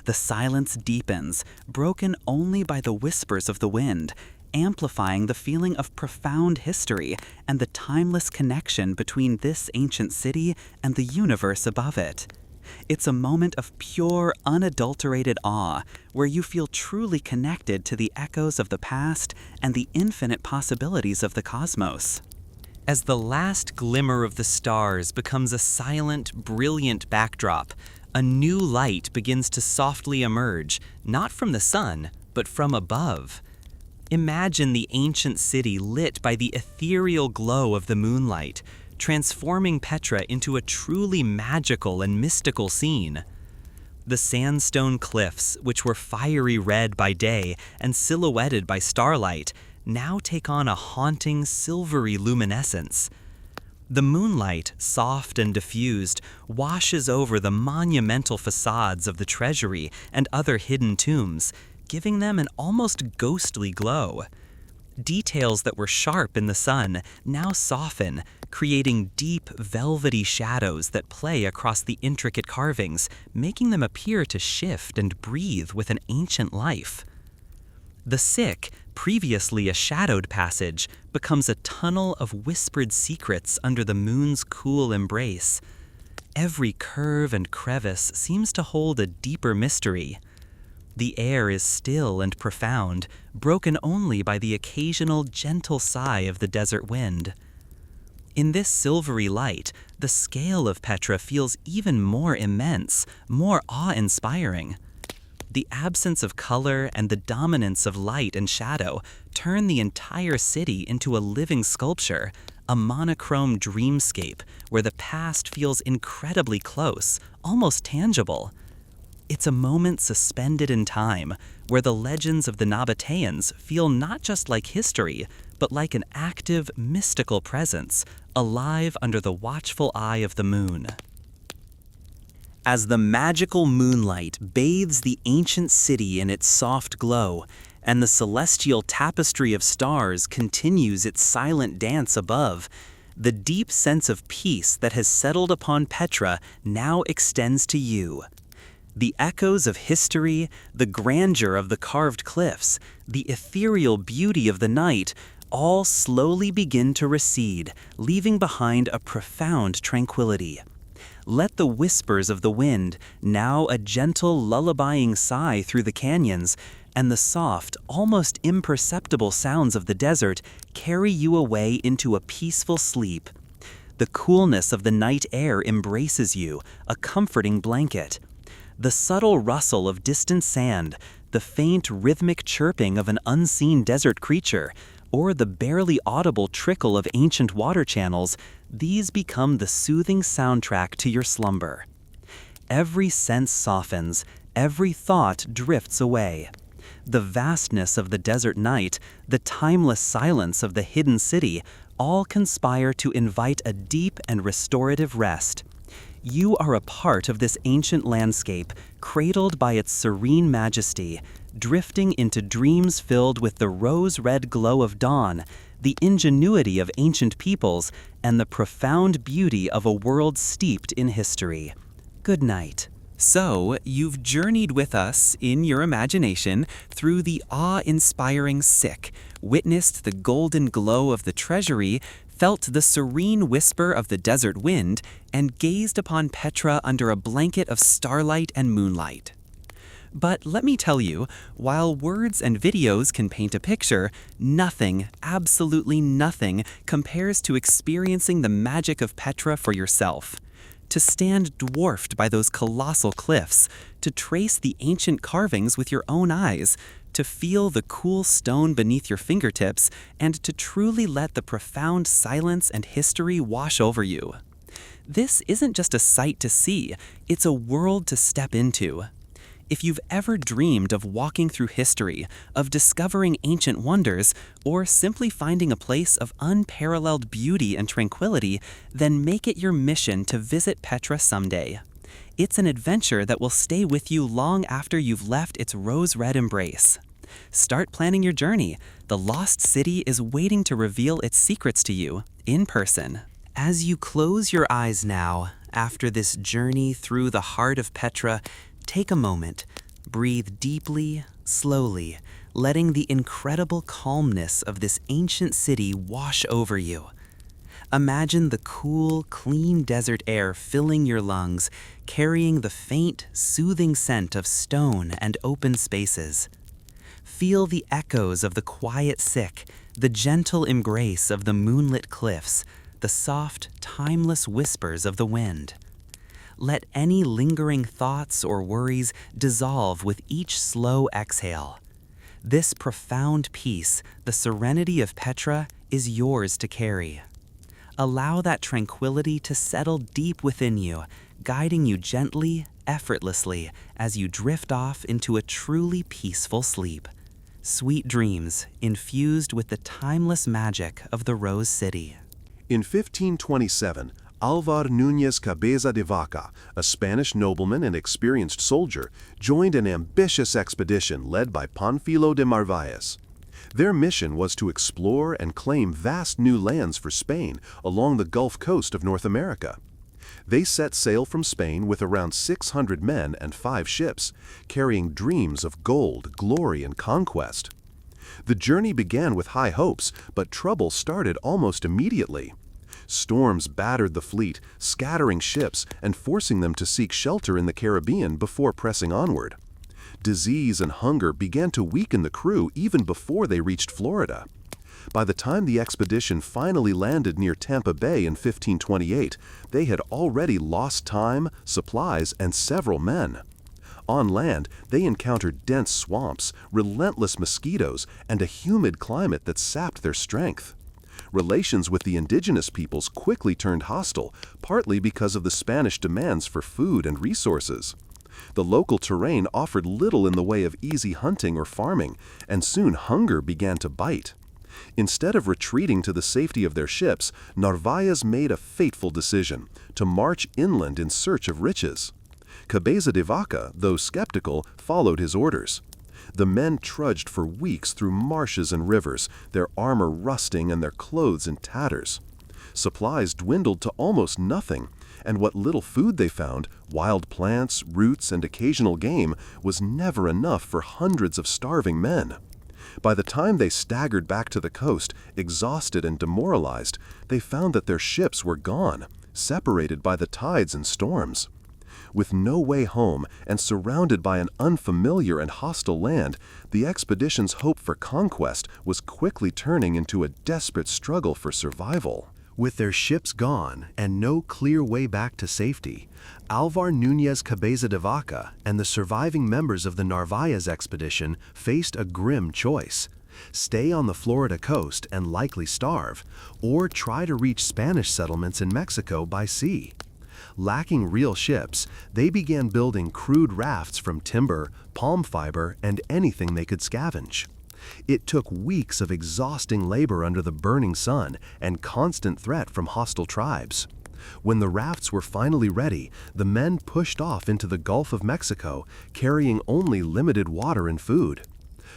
The silence deepens, broken only by the whispers of the wind, amplifying the feeling of profound history and the timeless connection between this ancient city and the universe above it. It's a moment of pure, unadulterated awe, where you feel truly connected to the echoes of the past and the infinite possibilities of the cosmos. As the last glimmer of the stars becomes a silent, brilliant backdrop, a new light begins to softly emerge, not from the sun, but from above. Imagine the ancient city lit by the ethereal glow of the moonlight, transforming Petra into a truly magical and mystical scene. The sandstone cliffs, which were fiery red by day and silhouetted by starlight, now take on a haunting silvery luminescence. The moonlight, soft and diffused, washes over the monumental facades of the treasury and other hidden tombs, giving them an almost ghostly glow. Details that were sharp in the sun now soften, creating deep, velvety shadows that play across the intricate carvings, making them appear to shift and breathe with an ancient life. The sick, previously a shadowed passage, becomes a tunnel of whispered secrets under the moon's cool embrace. Every curve and crevice seems to hold a deeper mystery. The air is still and profound, broken only by the occasional gentle sigh of the desert wind. In this silvery light, the scale of Petra feels even more immense, more awe-inspiring. The absence of color and the dominance of light and shadow turn the entire city into a living sculpture, a monochrome dreamscape where the past feels incredibly close, almost tangible. It's a moment suspended in time, where the legends of the Nabateans feel not just like history, but like an active, mystical presence, alive under the watchful eye of the moon. As the magical moonlight bathes the ancient city in its soft glow, and the celestial tapestry of stars continues its silent dance above, the deep sense of peace that has settled upon Petra now extends to you. The echoes of history, the grandeur of the carved cliffs, the ethereal beauty of the night, all slowly begin to recede, leaving behind a profound tranquility. Let the whispers of the wind, now a gentle lullabying sigh through the canyons, and the soft, almost imperceptible sounds of the desert carry you away into a peaceful sleep. The coolness of the night air embraces you, a comforting blanket. The subtle rustle of distant sand, the faint rhythmic chirping of an unseen desert creature, or the barely audible trickle of ancient water channels, these become the soothing soundtrack to your slumber. Every sense softens, every thought drifts away. The vastness of the desert night, the timeless silence of the hidden city, all conspire to invite a deep and restorative rest. You are a part of this ancient landscape, cradled by its serene majesty, drifting into dreams filled with the rose-red glow of dawn, the ingenuity of ancient peoples, and the profound beauty of a world steeped in history. Good night. So, you've journeyed with us in your imagination through the awe-inspiring sick, witnessed the golden glow of the treasury, felt the serene whisper of the desert wind, and gazed upon Petra under a blanket of starlight and moonlight. But let me tell you, while words and videos can paint a picture, nothing, absolutely nothing, compares to experiencing the magic of Petra for yourself. To stand dwarfed by those colossal cliffs, to trace the ancient carvings with your own eyes, to feel the cool stone beneath your fingertips, and to truly let the profound silence and history wash over you. This isn't just a sight to see, it's a world to step into. If you've ever dreamed of walking through history, of discovering ancient wonders, or simply finding a place of unparalleled beauty and tranquility, then make it your mission to visit Petra someday. It's an adventure that will stay with you long after you've left its rose-red embrace. Start planning your journey. The lost city is waiting to reveal its secrets to you, in person. As you close your eyes now, after this journey through the heart of Petra, take a moment, breathe deeply, slowly, letting the incredible calmness of this ancient city wash over you. Imagine the cool, clean desert air filling your lungs, carrying the faint, soothing scent of stone and open spaces. Feel the echoes of the quiet sick, the gentle embrace of the moonlit cliffs, the soft, timeless whispers of the wind. Let any lingering thoughts or worries dissolve with each slow exhale. This profound peace, the serenity of Petra, is yours to carry. Allow that tranquility to settle deep within you, guiding you gently, effortlessly, as you drift off into a truly peaceful sleep. Sweet dreams, infused with the timeless magic of the Rose City. In 1527, Alvar Nunez Cabeza de Vaca, a Spanish nobleman and experienced soldier, joined an ambitious expedition led by Panfilo de Narvaez. Their mission was to explore and claim vast new lands for Spain along the Gulf Coast of North America. They set sail from Spain with around 600 men and 5 ships, carrying dreams of gold, glory, and conquest. The journey began with high hopes, but trouble started almost immediately. Storms battered the fleet, scattering ships and forcing them to seek shelter in the Caribbean before pressing onward. Disease and hunger began to weaken the crew even before they reached Florida. By the time the expedition finally landed near Tampa Bay in 1528, they had already lost time, supplies, and several men. On land, they encountered dense swamps, relentless mosquitoes, and a humid climate that sapped their strength. Relations with the indigenous peoples quickly turned hostile, partly because of the Spanish demands for food and resources. The local terrain offered little in the way of easy hunting or farming, and soon hunger began to bite. Instead of retreating to the safety of their ships, Narvaez made a fateful decision: to march inland in search of riches. Cabeza de Vaca, though skeptical, followed his orders. The men trudged for weeks through marshes and rivers, their armor rusting and their clothes in tatters. Supplies dwindled to almost nothing, and what little food they found, wild plants, roots, and occasional game, was never enough for hundreds of starving men. By the time they staggered back to the coast, exhausted and demoralized, they found that their ships were gone, separated by the tides and storms. With no way home and surrounded by an unfamiliar and hostile land, the expedition's hope for conquest was quickly turning into a desperate struggle for survival. With their ships gone and no clear way back to safety, Alvar Nunez Cabeza de Vaca and the surviving members of the Narvaez expedition faced a grim choice: stay on the Florida coast and likely starve, or try to reach Spanish settlements in Mexico by sea. Lacking real ships, they began building crude rafts from timber, palm fiber, and anything they could scavenge. It took weeks of exhausting labor under the burning sun and constant threat from hostile tribes. When the rafts were finally ready, the men pushed off into the Gulf of Mexico, carrying only limited water and food.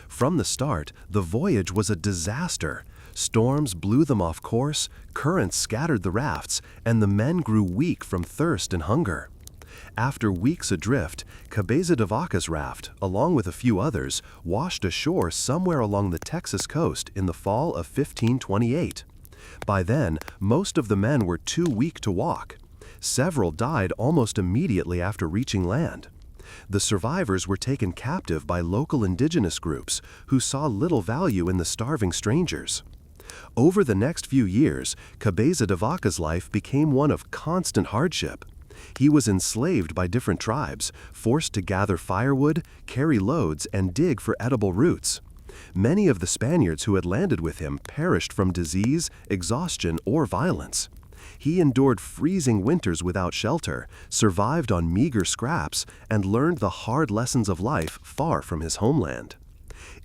From the start, the voyage was a disaster. Storms blew them off course, currents scattered the rafts, and the men grew weak from thirst and hunger. After weeks adrift, Cabeza de Vaca's raft, along with a few others, washed ashore somewhere along the Texas coast in the fall of 1528. By then, most of the men were too weak to walk. Several died almost immediately after reaching land. The survivors were taken captive by local indigenous groups who saw little value in the starving strangers. Over the next few years, Cabeza de Vaca's life became one of constant hardship. He was enslaved by different tribes, forced to gather firewood, carry loads, and dig for edible roots. Many of the Spaniards who had landed with him perished from disease, exhaustion, or violence. He endured freezing winters without shelter, survived on meager scraps, and learned the hard lessons of life far from his homeland.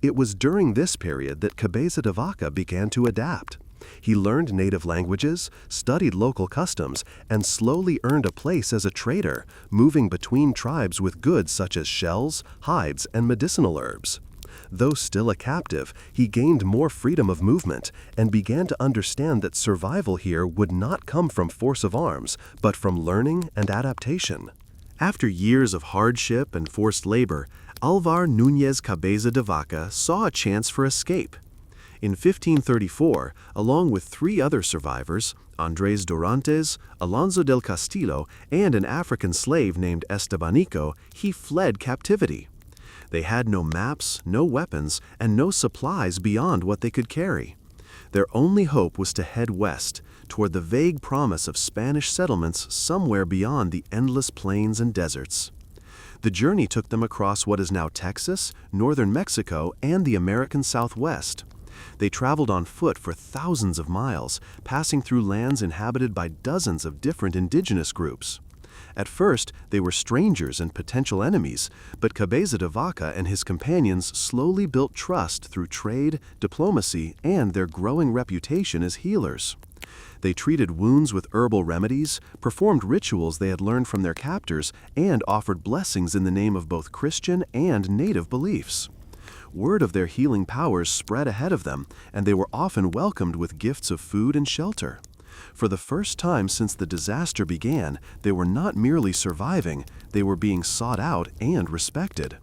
It was during this period that Cabeza de Vaca began to adapt. He learned native languages, studied local customs, and slowly earned a place as a trader, moving between tribes with goods such as shells, hides, and medicinal herbs. Though still a captive, he gained more freedom of movement and began to understand that survival here would not come from force of arms, but from learning and adaptation. After years of hardship and forced labor, Alvar Nunez Cabeza de Vaca saw a chance for escape. In 1534, along with 3 other survivors, Andres Dorantes, Alonso del Castillo, and an African slave named Estebanico, he fled captivity. They had no maps, no weapons, and no supplies beyond what they could carry. Their only hope was to head west, toward the vague promise of Spanish settlements somewhere beyond the endless plains and deserts. The journey took them across what is now Texas, northern Mexico, and the American Southwest. They traveled on foot for thousands of miles, passing through lands inhabited by dozens of different indigenous groups. At first, they were strangers and potential enemies, but Cabeza de Vaca and his companions slowly built trust through trade, diplomacy, and their growing reputation as healers. They treated wounds with herbal remedies, performed rituals they had learned from their captors, and offered blessings in the name of both Christian and native beliefs. Word of their healing powers spread ahead of them, and they were often welcomed with gifts of food and shelter. For the first time since the disaster began, they were not merely surviving, they were being sought out and respected.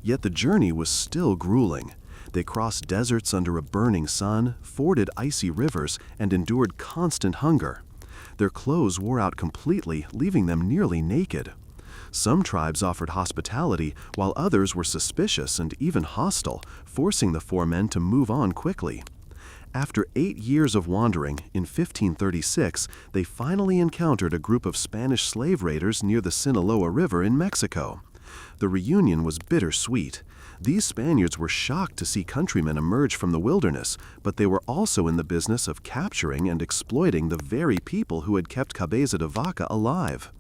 Yet the journey was still grueling. They crossed deserts under a burning sun, forded icy rivers, and endured constant hunger. Their clothes wore out completely, leaving them nearly naked. Some tribes offered hospitality, while others were suspicious and even hostile, forcing the four men to move on quickly. After 8 years of wandering, in 1536, they finally encountered a group of Spanish slave raiders near the Sinaloa River in Mexico. The reunion was bittersweet. These Spaniards were shocked to see countrymen emerge from the wilderness, but they were also in the business of capturing and exploiting the very people who had kept Cabeza de Vaca alive.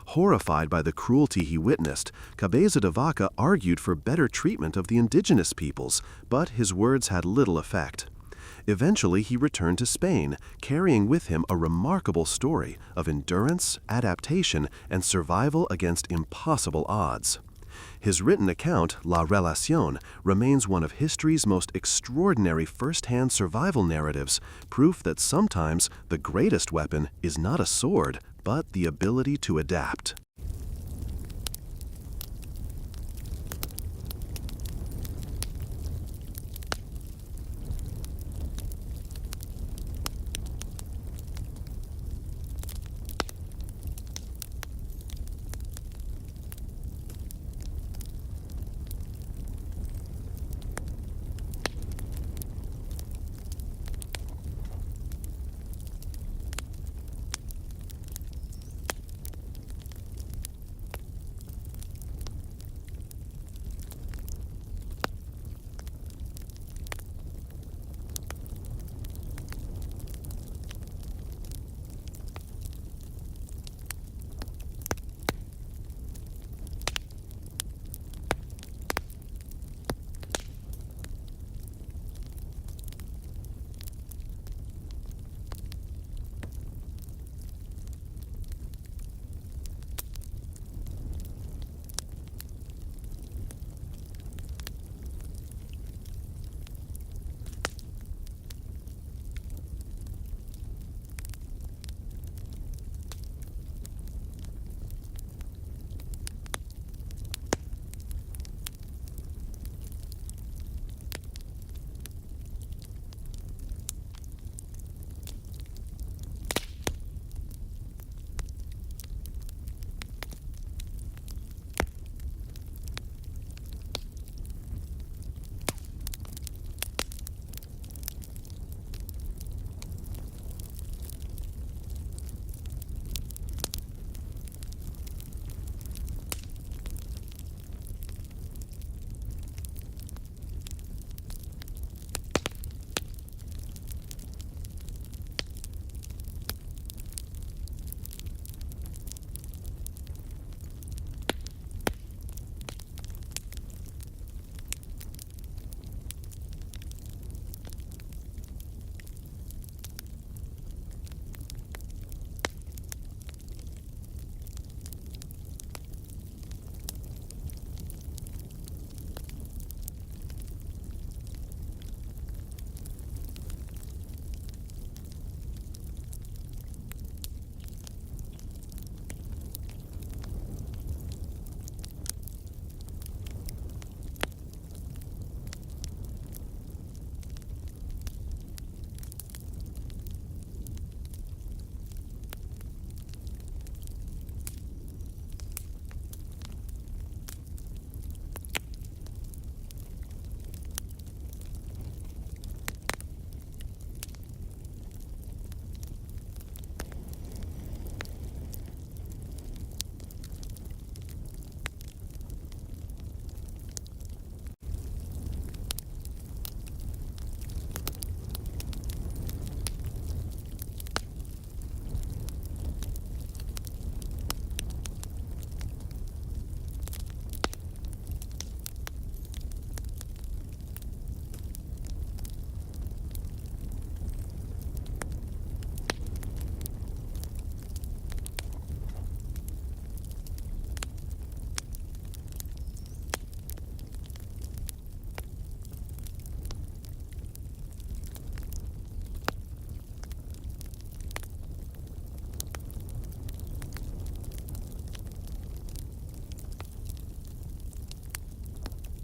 Horrified by the cruelty he witnessed, Cabeza de Vaca argued for better treatment of the indigenous peoples, but his words had little effect. Eventually, he returned to Spain, carrying with him a remarkable story of endurance, adaptation, and survival against impossible odds. His written account, La Relación, remains one of history's most extraordinary first-hand survival narratives, proof that sometimes the greatest weapon is not a sword, but the ability to adapt.